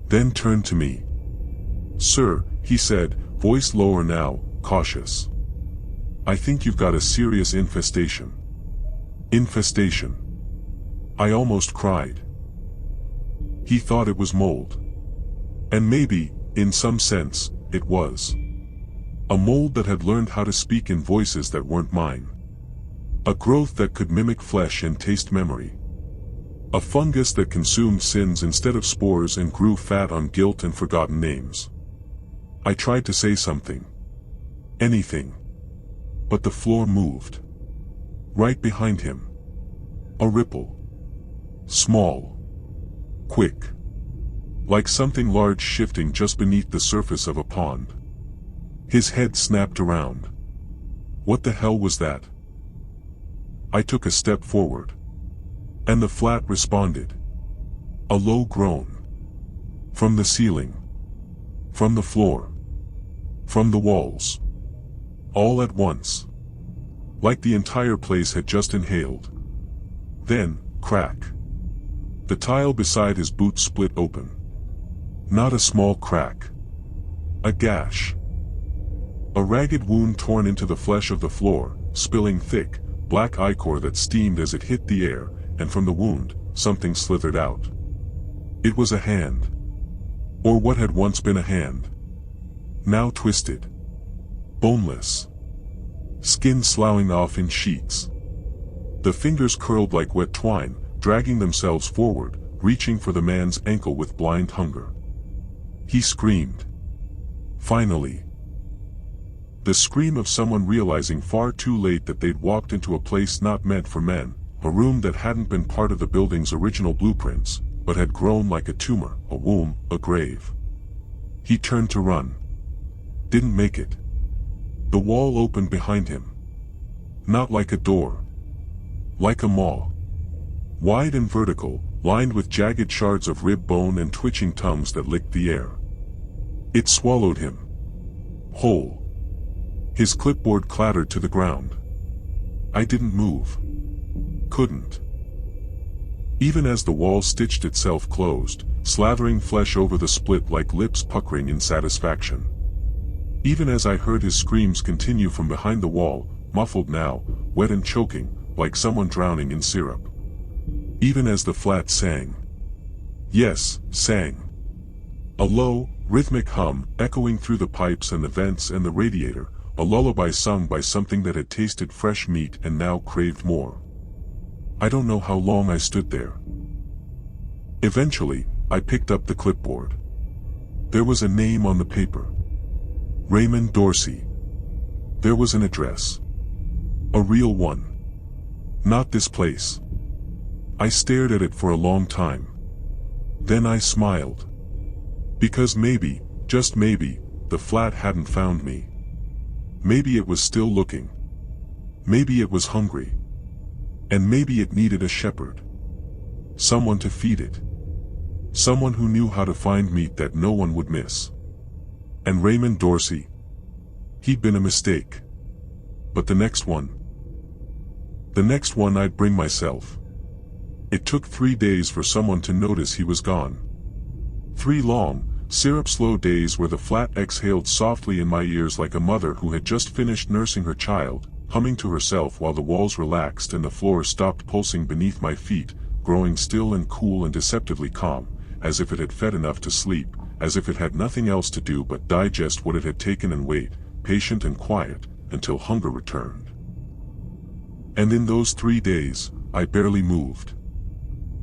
Then turned to me. "Sir," he said, voice lower now, cautious. "I think you've got a serious infestation." Infestation. I almost cried. He thought it was mold. And maybe, in some sense, it was. A mold that had learned how to speak in voices that weren't mine. A growth that could mimic flesh and taste memory. A fungus that consumed sins instead of spores and grew fat on guilt and forgotten names. I tried to say something. Anything. But the floor moved. Right behind him. A ripple. Small. Quick. Like something large shifting just beneath the surface of a pond. His head snapped around. What the hell was that? I took a step forward. And the flat responded. A low groan. From the ceiling. From the floor. From the walls. All at once. Like the entire place had just inhaled. Then, crack. The tile beside his boot split open. Not a small crack. A gash. A ragged wound torn into the flesh of the floor, spilling thick, black ichor that steamed as it hit the air, and from the wound, something slithered out. It was a hand. Or what had once been a hand. Now twisted. Boneless. Skin sloughing off in sheets. The fingers curled like wet twine, dragging themselves forward, reaching for the man's ankle with blind hunger. He screamed. Finally. The scream of someone realizing far too late that they'd walked into a place not meant for men, a room that hadn't been part of the building's original blueprints, but had grown like a tumor, a womb, a grave. He turned to run. Didn't make it. The wall opened behind him. Not like a door. Like a maw. Wide and vertical, lined with jagged shards of rib bone and twitching tongues that licked the air. It swallowed him. Whole. His clipboard clattered to the ground. I didn't move. Couldn't. Even as the wall stitched itself closed, slathering flesh over the split like lips puckering in satisfaction. Even as I heard his screams continue from behind the wall, muffled now, wet and choking, like someone drowning in syrup. Even as the flat sang. Yes, sang. A low, rhythmic hum, echoing through the pipes and the vents and the radiator, a lullaby sung by something that had tasted fresh meat and now craved more. I don't know how long I stood there. Eventually, I picked up the clipboard. There was a name on the paper. Raymond Dorsey. There was an address. A real one. Not this place. I stared at it for a long time. Then I smiled. Because maybe, just maybe, the flat hadn't found me. Maybe it was still looking. Maybe it was hungry. And maybe it needed a shepherd. Someone to feed it. Someone who knew how to find meat that no one would miss. And Raymond Dorsey. He'd been a mistake. But the next one I'd bring myself. It took 3 days for someone to notice he was gone. 3 long, syrup-slow days where the flat exhaled softly in my ears like a mother who had just finished nursing her child, humming to herself while the walls relaxed and the floor stopped pulsing beneath my feet, growing still and cool and deceptively calm, as if it had fed enough to sleep, as if it had nothing else to do but digest what it had taken and wait, patient and quiet, until hunger returned. And in those 3 days, I barely moved.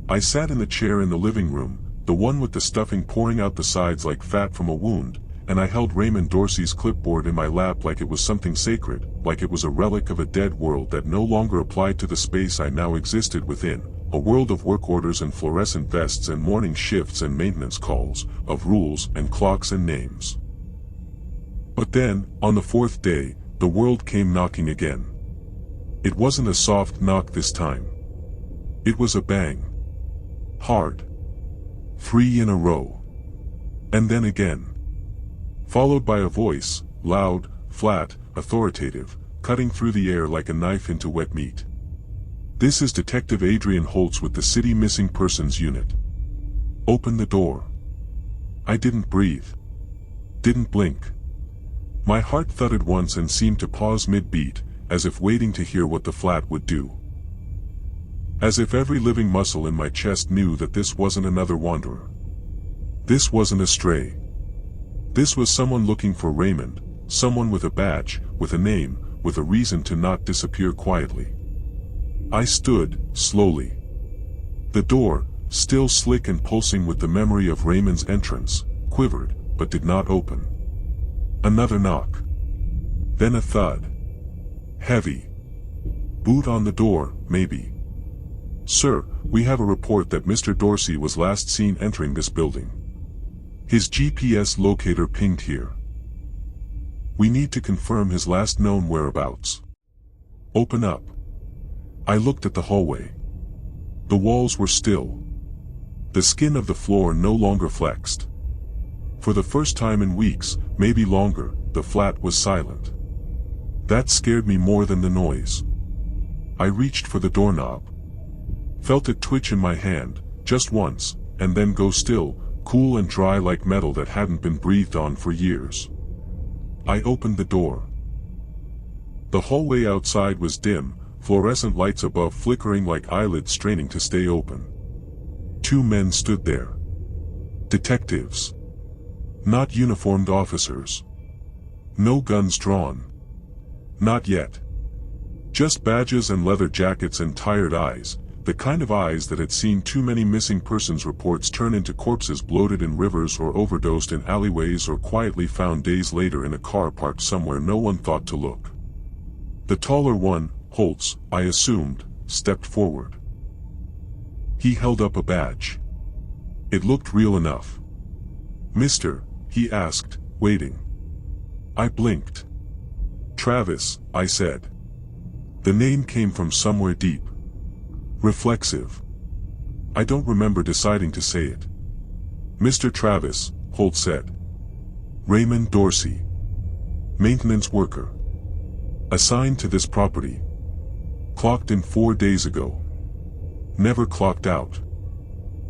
I sat in the chair in the living room, the one with the stuffing pouring out the sides like fat from a wound, and I held Raymond Dorsey's clipboard in my lap like it was something sacred, like it was a relic of a dead world that no longer applied to the space I now existed within, a world of work orders and fluorescent vests and morning shifts and maintenance calls, of rules and clocks and names. But then, on the 4th day, the world came knocking again. It wasn't a soft knock this time. It was a bang. Hard. 3 in a row. And then again. Followed by a voice, loud, flat, authoritative, cutting through the air like a knife into wet meat. This is Detective Adrian Holtz with the City Missing Persons Unit. Open the door. I didn't breathe. Didn't blink. My heart thudded once and seemed to pause mid-beat, as if waiting to hear what the flat would do. As if every living muscle in my chest knew that this wasn't another wanderer. This wasn't a stray. This was someone looking for Raymond, someone with a badge, with a name, with a reason to not disappear quietly. I stood, slowly. The door, still slick and pulsing with the memory of Raymond's entrance, quivered, but did not open. Another knock. Then a thud. Heavy. Boot on the door, maybe. "Sir, we have a report that Mr. Dorsey was last seen entering this building. His GPS locator pinged here. We need to confirm his last known whereabouts. Open up." I looked at the hallway. The walls were still. The skin of the floor no longer flexed. For the first time in weeks, maybe longer, the flat was silent. That scared me more than the noise. I reached for the doorknob. Felt it twitch in my hand, just once, and then go still, cool and dry like metal that hadn't been breathed on for years. I opened the door. The hallway outside was dim, fluorescent lights above flickering like eyelids straining to stay open. 2 men stood there. Detectives. Not uniformed officers. No guns drawn. Not yet. Just badges and leather jackets and tired eyes, the kind of eyes that had seen too many missing persons reports turn into corpses bloated in rivers or overdosed in alleyways or quietly found days later in a car parked somewhere no one thought to look. The taller one, Holtz, I assumed, stepped forward. He held up a badge. It looked real enough. "Mister?" he asked, waiting. I blinked. "Travis," I said. The name came from somewhere deep. Reflexive. I don't remember deciding to say it. "Mr. Travis," Holt said. "Raymond Dorsey. Maintenance worker. Assigned to this property. Clocked in 4 days ago. Never clocked out.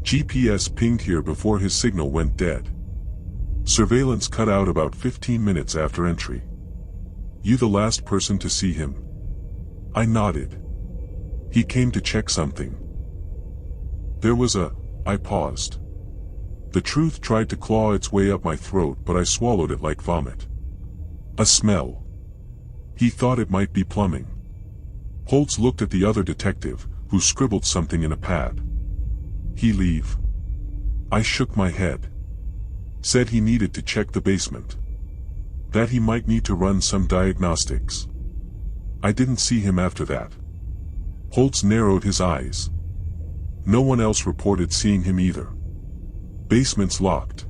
GPS pinged here before his signal went dead. Surveillance cut out about 15 minutes after entry. You the last person to see him?" I nodded. "He came to check something." I paused. The truth tried to claw its way up my throat, but I swallowed it like vomit. A smell. He thought it might be plumbing. Holtz looked at the other detective, who scribbled something in a pad. "He leave?" I shook my head. Said he needed to check the basement. That he might need to run some diagnostics. I didn't see him after that. Holtz narrowed his eyes. No one else reported seeing him either. "Basement's locked.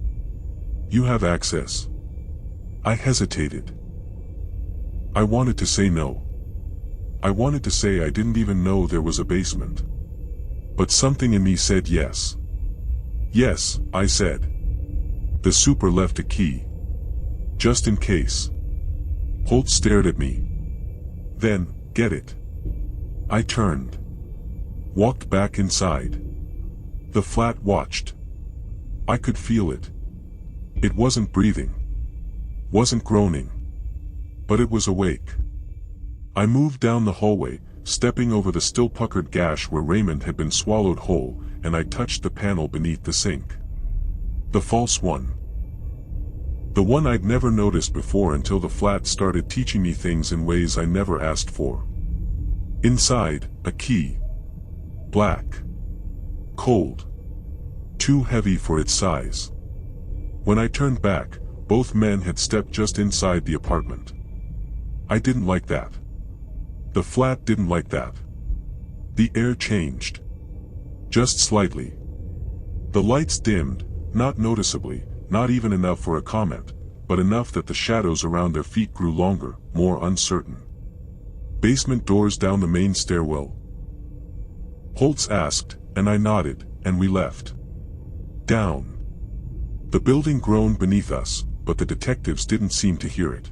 You have access." I hesitated. I wanted to say no. I wanted to say I didn't even know there was a basement. But something in me said yes. "Yes," I said. "The super left a key. Just in case." Holt stared at me. "Then, get it." I turned. Walked back inside. The flat watched. I could feel it. It wasn't breathing. Wasn't groaning. But it was awake. I moved down the hallway, stepping over the still puckered gash where Raymond had been swallowed whole, and I touched the panel beneath the sink. The false one. The one I'd never noticed before until the flat started teaching me things in ways I never asked for. Inside, a key. Black. Cold. Too heavy for its size. When I turned back, both men had stepped just inside the apartment. I didn't like that. The flat didn't like that. The air changed. Just slightly. The lights dimmed, not noticeably, not even enough for a comment, but enough that the shadows around their feet grew longer, more uncertain. "Basement doors down the main stairwell?" Holtz asked, and I nodded, and we left. Down. The building groaned beneath us, but the detectives didn't seem to hear it.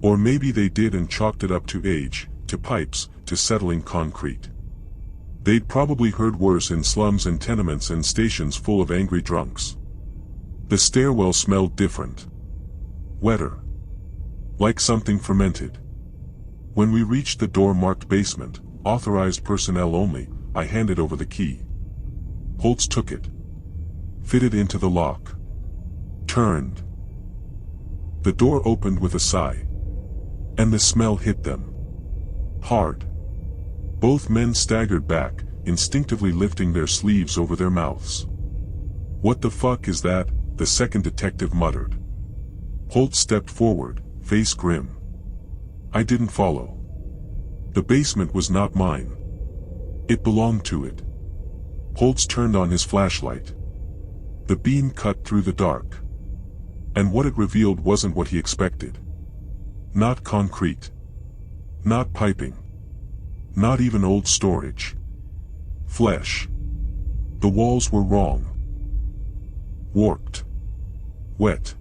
Or maybe they did and chalked it up to age, to pipes, to settling concrete. They'd probably heard worse in slums and tenements and stations full of angry drunks. The stairwell smelled different. Wetter. Like something fermented. When we reached the door marked basement, authorized personnel only, I handed over the key. Holtz took it. Fitted into the lock. Turned. The door opened with a sigh. And the smell hit them. Hard. Both men staggered back, instinctively lifting their sleeves over their mouths. "What the fuck is that?" the second detective muttered. Holt stepped forward, face grim. I didn't follow. The basement was not mine. It belonged to it. Holtz turned on his flashlight. The beam cut through the dark. And what it revealed wasn't what he expected. Not concrete. Not piping. Not even old storage. Flesh. The walls were wrong. Warped. Wet.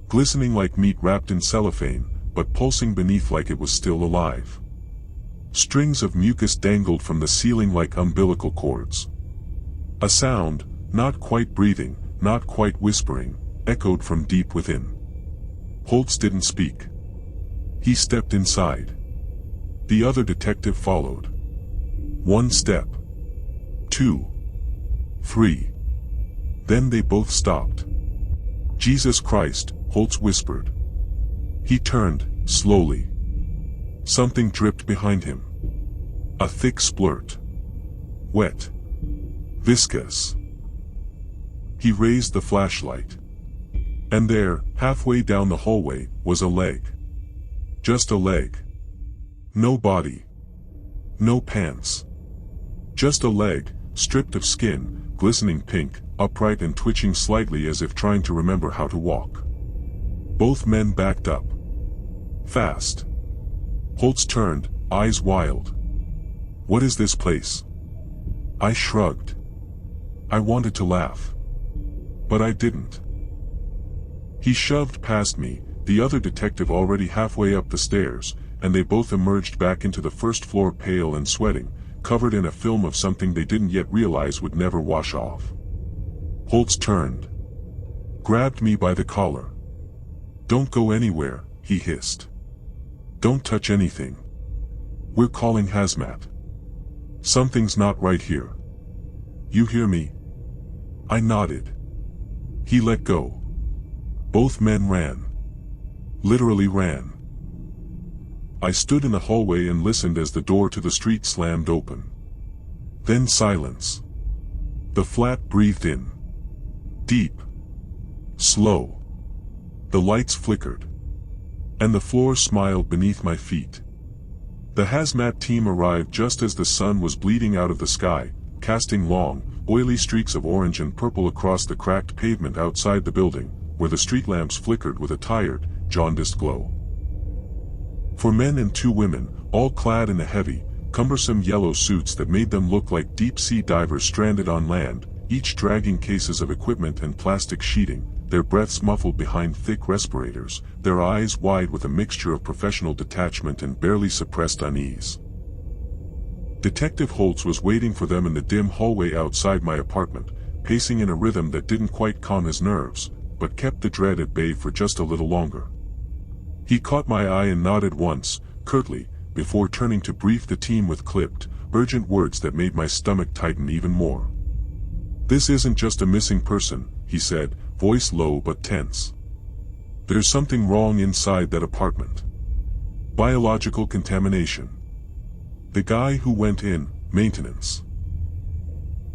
Glistening like meat wrapped in cellophane, but pulsing beneath like it was still alive. Strings of mucus dangled from the ceiling like umbilical cords. A sound, not quite breathing, not quite whispering, echoed from deep within. Holtz didn't speak. He stepped inside. The other detective followed. 1 step. 2. 3. Then they both stopped. Jesus Christ, Holtz whispered. He turned, slowly. Something dripped behind him. A thick splurt. Wet. Viscous. He raised the flashlight. And there, halfway down the hallway, was a leg. Just a leg. No body. No pants. Just a leg, stripped of skin, glistening pink, upright and twitching slightly as if trying to remember how to walk. Both men backed up. Fast. Holtz turned, eyes wild. What is this place? I shrugged. I wanted to laugh. But I didn't. He shoved past me, the other detective already halfway up the stairs, and they both emerged back into the first floor pale and sweating, covered in a film of something they didn't yet realize would never wash off. Holtz turned. Grabbed me by the collar. Don't go anywhere, he hissed. Don't touch anything. We're calling hazmat. Something's not right here. You hear me? I nodded. He let go. Both men ran. Literally ran. I stood in the hallway and listened as the door to the street slammed open. Then silence. The flat breathed in. Deep. Slow. The lights flickered. And the floor smiled beneath my feet. The hazmat team arrived just as the sun was bleeding out of the sky, casting long, oily streaks of orange and purple across the cracked pavement outside the building, where the street lamps flickered with a tired, jaundiced glow. 4 men and 2 women, all clad in the heavy, cumbersome yellow suits that made them look like deep-sea divers stranded on land, each dragging cases of equipment and plastic sheeting, their breaths muffled behind thick respirators, their eyes wide with a mixture of professional detachment and barely suppressed unease. Detective Holtz was waiting for them in the dim hallway outside my apartment, pacing in a rhythm that didn't quite calm his nerves, but kept the dread at bay for just a little longer. He caught my eye and nodded once, curtly, before turning to brief the team with clipped, urgent words that made my stomach tighten even more. This isn't just a missing person, he said, voice low but tense. There's something wrong inside that apartment. Biological contamination. The guy who went in, maintenance.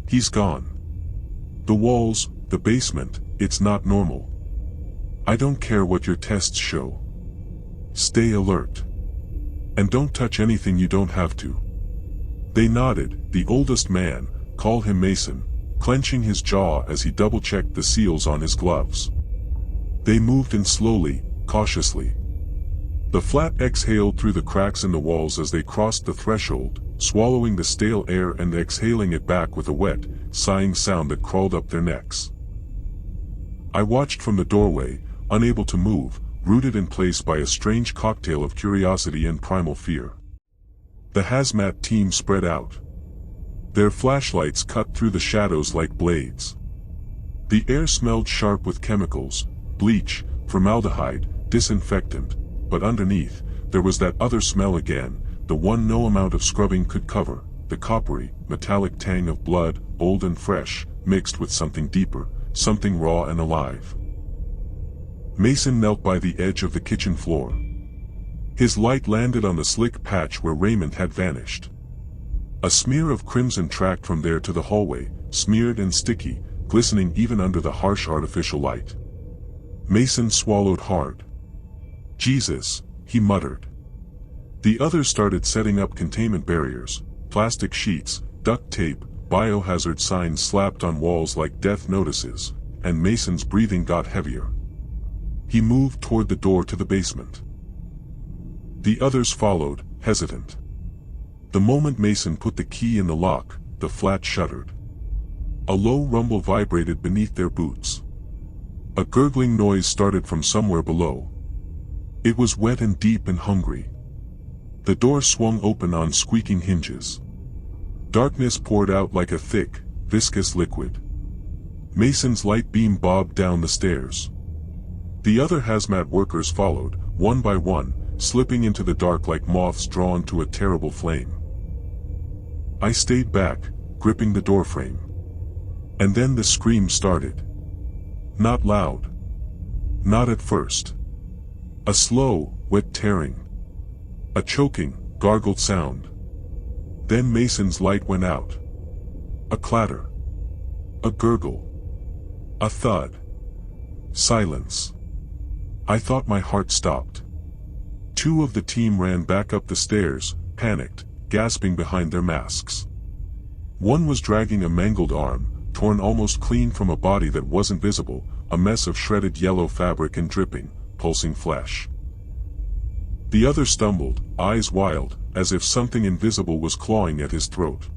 He's gone. The walls, the basement, it's not normal. I don't care what your tests show. Stay alert. And don't touch anything you don't have to. They nodded, the oldest man, call him Mason, clenching his jaw as he double-checked the seals on his gloves. They moved in slowly, cautiously. The flap exhaled through the cracks in the walls as they crossed the threshold, swallowing the stale air and exhaling it back with a wet, sighing sound that crawled up their necks. I watched from the doorway, unable to move, rooted in place by a strange cocktail of curiosity and primal fear. The hazmat team spread out. Their flashlights cut through the shadows like blades. The air smelled sharp with chemicals, bleach, formaldehyde, disinfectant, but underneath, there was that other smell again, the one no amount of scrubbing could cover, the coppery, metallic tang of blood, old and fresh, mixed with something deeper, something raw and alive. Mason knelt by the edge of the kitchen floor. His light landed on the slick patch where Raymond had vanished. A smear of crimson tracked from there to the hallway, smeared and sticky, glistening even under the harsh artificial light. Mason swallowed hard. Jesus, he muttered. The others started setting up containment barriers, plastic sheets, duct tape, biohazard signs slapped on walls like death notices, and Mason's breathing got heavier. He moved toward the door to the basement. The others followed, hesitant. The moment Mason put the key in the lock, the flat shuddered. A low rumble vibrated beneath their boots. A gurgling noise started from somewhere below. It was wet and deep and hungry. The door swung open on squeaking hinges. Darkness poured out like a thick, viscous liquid. Mason's light beam bobbed down the stairs. The other hazmat workers followed, one by one, slipping into the dark like moths drawn to a terrible flame. I stayed back, gripping the doorframe. And then the scream started. Not loud. Not at first. A slow, wet tearing. A choking, gargled sound. Then Mason's light went out. A clatter. A gurgle. A thud. Silence. I thought my heart stopped. Two of the team ran back up the stairs, panicked, gasping behind their masks. One was dragging a mangled arm, torn almost clean from a body that wasn't visible, a mess of shredded yellow fabric and dripping, pulsing flesh. The other stumbled, eyes wild, as if something invisible was clawing at his throat.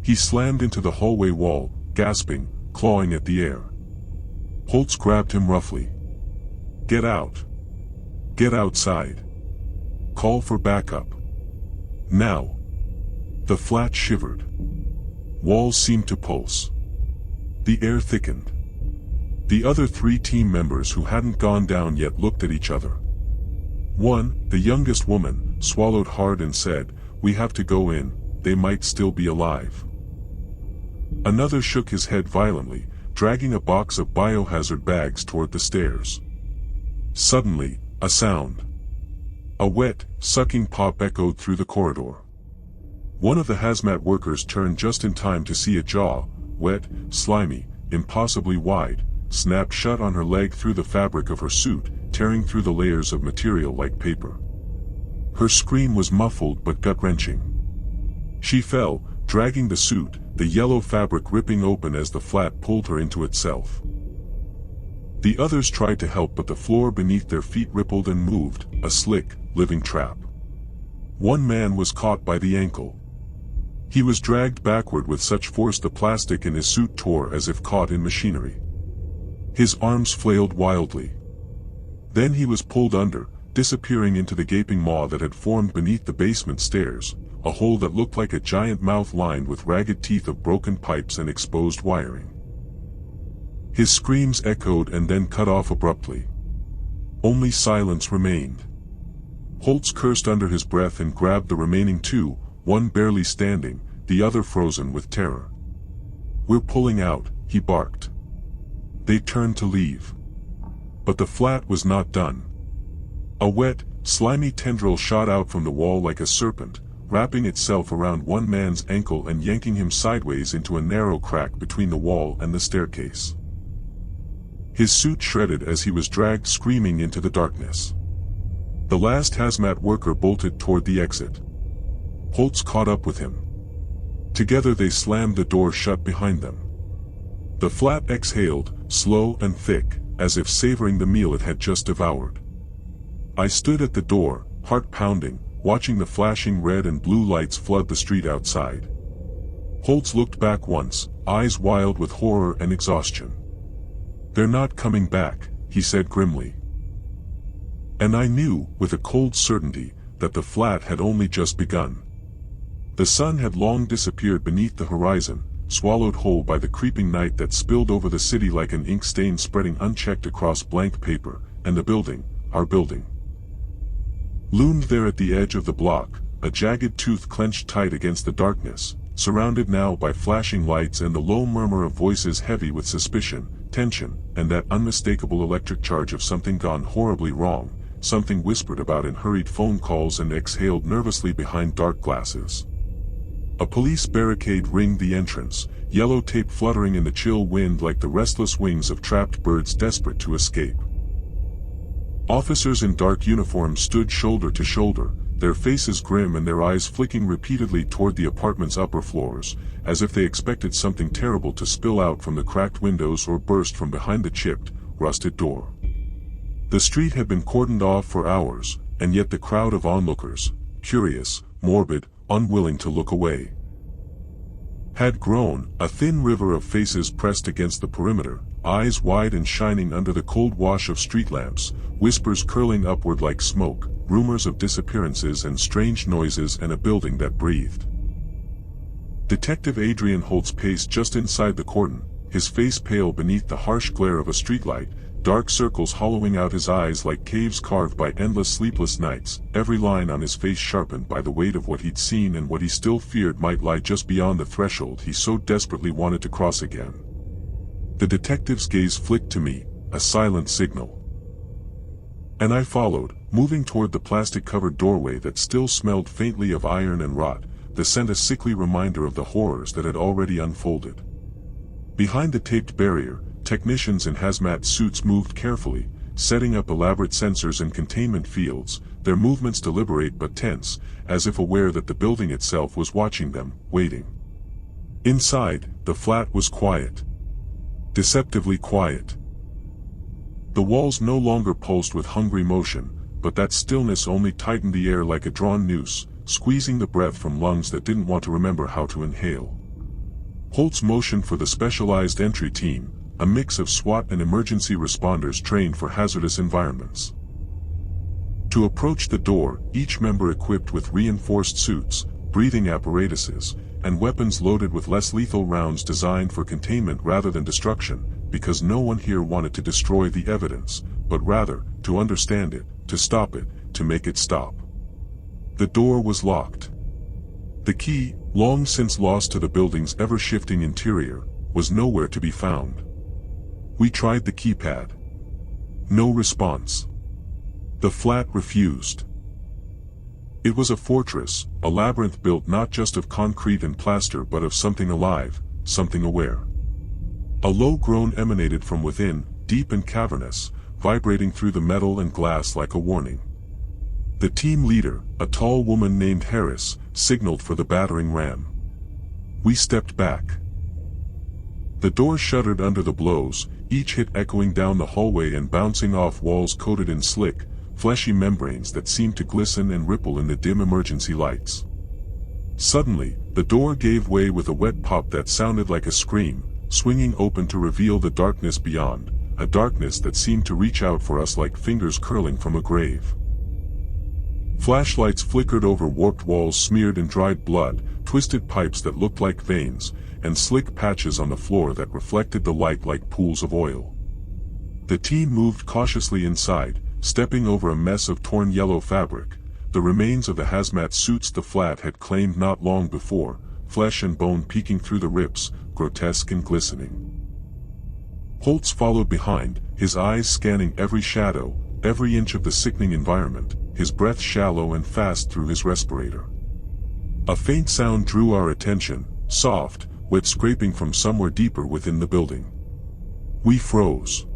He slammed into the hallway wall, gasping, clawing at the air. Holtz grabbed him roughly. Get out. Get outside. Call for backup. Now. The flat shivered. Walls seemed to pulse. The air thickened. The other three team members who hadn't gone down yet looked at each other. One, the youngest woman, swallowed hard and said, "We have to go in, they might still be alive." Another shook his head violently, dragging a box of biohazard bags toward the stairs. Suddenly, a sound. A wet, sucking pop echoed through the corridor. One of the hazmat workers turned just in time to see a jaw, wet, slimy, impossibly wide, snapped shut on her leg through the fabric of her suit, tearing through the layers of material like paper. Her scream was muffled but gut-wrenching. She fell, dragging the suit, the yellow fabric ripping open as the flat pulled her into itself. The others tried to help, but the floor beneath their feet rippled and moved, a slick, living trap. One man was caught by the ankle. He was dragged backward with such force the plastic in his suit tore as if caught in machinery. His arms flailed wildly. Then he was pulled under, disappearing into the gaping maw that had formed beneath the basement stairs, a hole that looked like a giant mouth lined with ragged teeth of broken pipes and exposed wiring. His screams echoed and then cut off abruptly. Only silence remained. Holtz cursed under his breath and grabbed the remaining two, one barely standing, the other frozen with terror. "We're pulling out," he barked. They turned to leave. But the flat was not done. A wet, slimy tendril shot out from the wall like a serpent, wrapping itself around one man's ankle and yanking him sideways into a narrow crack between the wall and the staircase. His suit shredded as he was dragged screaming into the darkness. The last hazmat worker bolted toward the exit. Holtz caught up with him. Together they slammed the door shut behind them. The flat exhaled, slow and thick, as if savoring the meal it had just devoured. I stood at the door, heart pounding, watching the flashing red and blue lights flood the street outside. Holtz looked back once, eyes wild with horror and exhaustion. "They're not coming back," he said grimly. And I knew, with a cold certainty, that the flat had only just begun. The sun had long disappeared beneath the horizon, swallowed whole by the creeping night that spilled over the city like an ink stain spreading unchecked across blank paper, and the building, our building, loomed there at the edge of the block, a jagged tooth clenched tight against the darkness, surrounded now by flashing lights and the low murmur of voices heavy with suspicion, tension, and that unmistakable electric charge of something gone horribly wrong, something whispered about in hurried phone calls and exhaled nervously behind dark glasses. A police barricade ringed the entrance, yellow tape fluttering in the chill wind like the restless wings of trapped birds desperate to escape. Officers in dark uniforms stood shoulder to shoulder, their faces grim and their eyes flicking repeatedly toward the apartment's upper floors, as if they expected something terrible to spill out from the cracked windows or burst from behind the chipped, rusted door. The street had been cordoned off for hours, and yet the crowd of onlookers, curious, morbid, unwilling to look away, had grown, a thin river of faces pressed against the perimeter, eyes wide and shining under the cold wash of street lamps, whispers curling upward like smoke, rumors of disappearances and strange noises, and a building that breathed. Detective Adrian Holtz paced just inside the cordon, his face pale beneath the harsh glare of a streetlight, dark circles hollowing out his eyes like caves carved by endless sleepless nights, every line on his face sharpened by the weight of what he'd seen and what he still feared might lie just beyond the threshold he so desperately wanted to cross again. The detective's gaze flicked to me, a silent signal. And I followed, moving toward the plastic-covered doorway that still smelled faintly of iron and rot, the scent a sickly reminder of the horrors that had already unfolded. Behind the taped barrier, technicians in hazmat suits moved carefully, setting up elaborate sensors and containment fields, their movements deliberate but tense, as if aware that the building itself was watching them, waiting. Inside, the flat was quiet. Deceptively quiet. The walls no longer pulsed with hungry motion, but that stillness only tightened the air like a drawn noose, squeezing the breath from lungs that didn't want to remember how to inhale. Holtz motioned for the specialized entry team, a mix of SWAT and emergency responders trained for hazardous environments. To approach the door, each member equipped with reinforced suits, breathing apparatuses, and weapons loaded with less lethal rounds designed for containment rather than destruction, because no one here wanted to destroy the evidence, but rather, to understand it, to stop it, to make it stop. The door was locked. The key, long since lost to the building's ever-shifting interior, was nowhere to be found. We tried the keypad. No response. The flat refused. It was a fortress, a labyrinth built not just of concrete and plaster but of something alive, something aware. A low groan emanated from within, deep and cavernous, vibrating through the metal and glass like a warning. The team leader, a tall woman named Harris, signaled for the battering ram. We stepped back. The door shuddered under the blows, each hit echoing down the hallway and bouncing off walls coated in slick, fleshy membranes that seemed to glisten and ripple in the dim emergency lights. Suddenly, the door gave way with a wet pop that sounded like a scream, swinging open to reveal the darkness beyond, a darkness that seemed to reach out for us like fingers curling from a grave. Flashlights flickered over warped walls smeared in dried blood, twisted pipes that looked like veins, and slick patches on the floor that reflected the light like pools of oil. The team moved cautiously inside, stepping over a mess of torn yellow fabric, the remains of the hazmat suits the flat had claimed not long before, flesh and bone peeking through the rips, grotesque and glistening. Holtz followed behind, his eyes scanning every shadow, every inch of the sickening environment, his breath shallow and fast through his respirator. A faint sound drew our attention, soft, wet scraping from somewhere deeper within the building. We froze.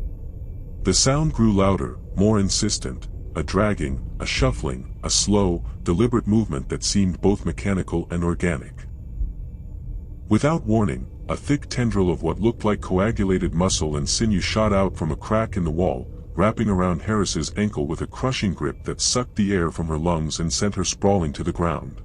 The sound grew louder, more insistent, a dragging, a shuffling, a slow, deliberate movement that seemed both mechanical and organic. Without warning, a thick tendril of what looked like coagulated muscle and sinew shot out from a crack in the wall, wrapping around Harris's ankle with a crushing grip that sucked the air from her lungs and sent her sprawling to the ground.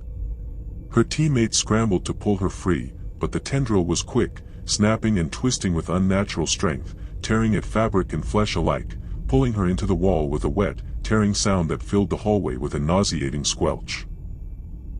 Her teammates scrambled to pull her free, but the tendril was quick, snapping and twisting with unnatural strength, tearing at fabric and flesh alike, pulling her into the wall with a wet, tearing sound that filled the hallway with a nauseating squelch.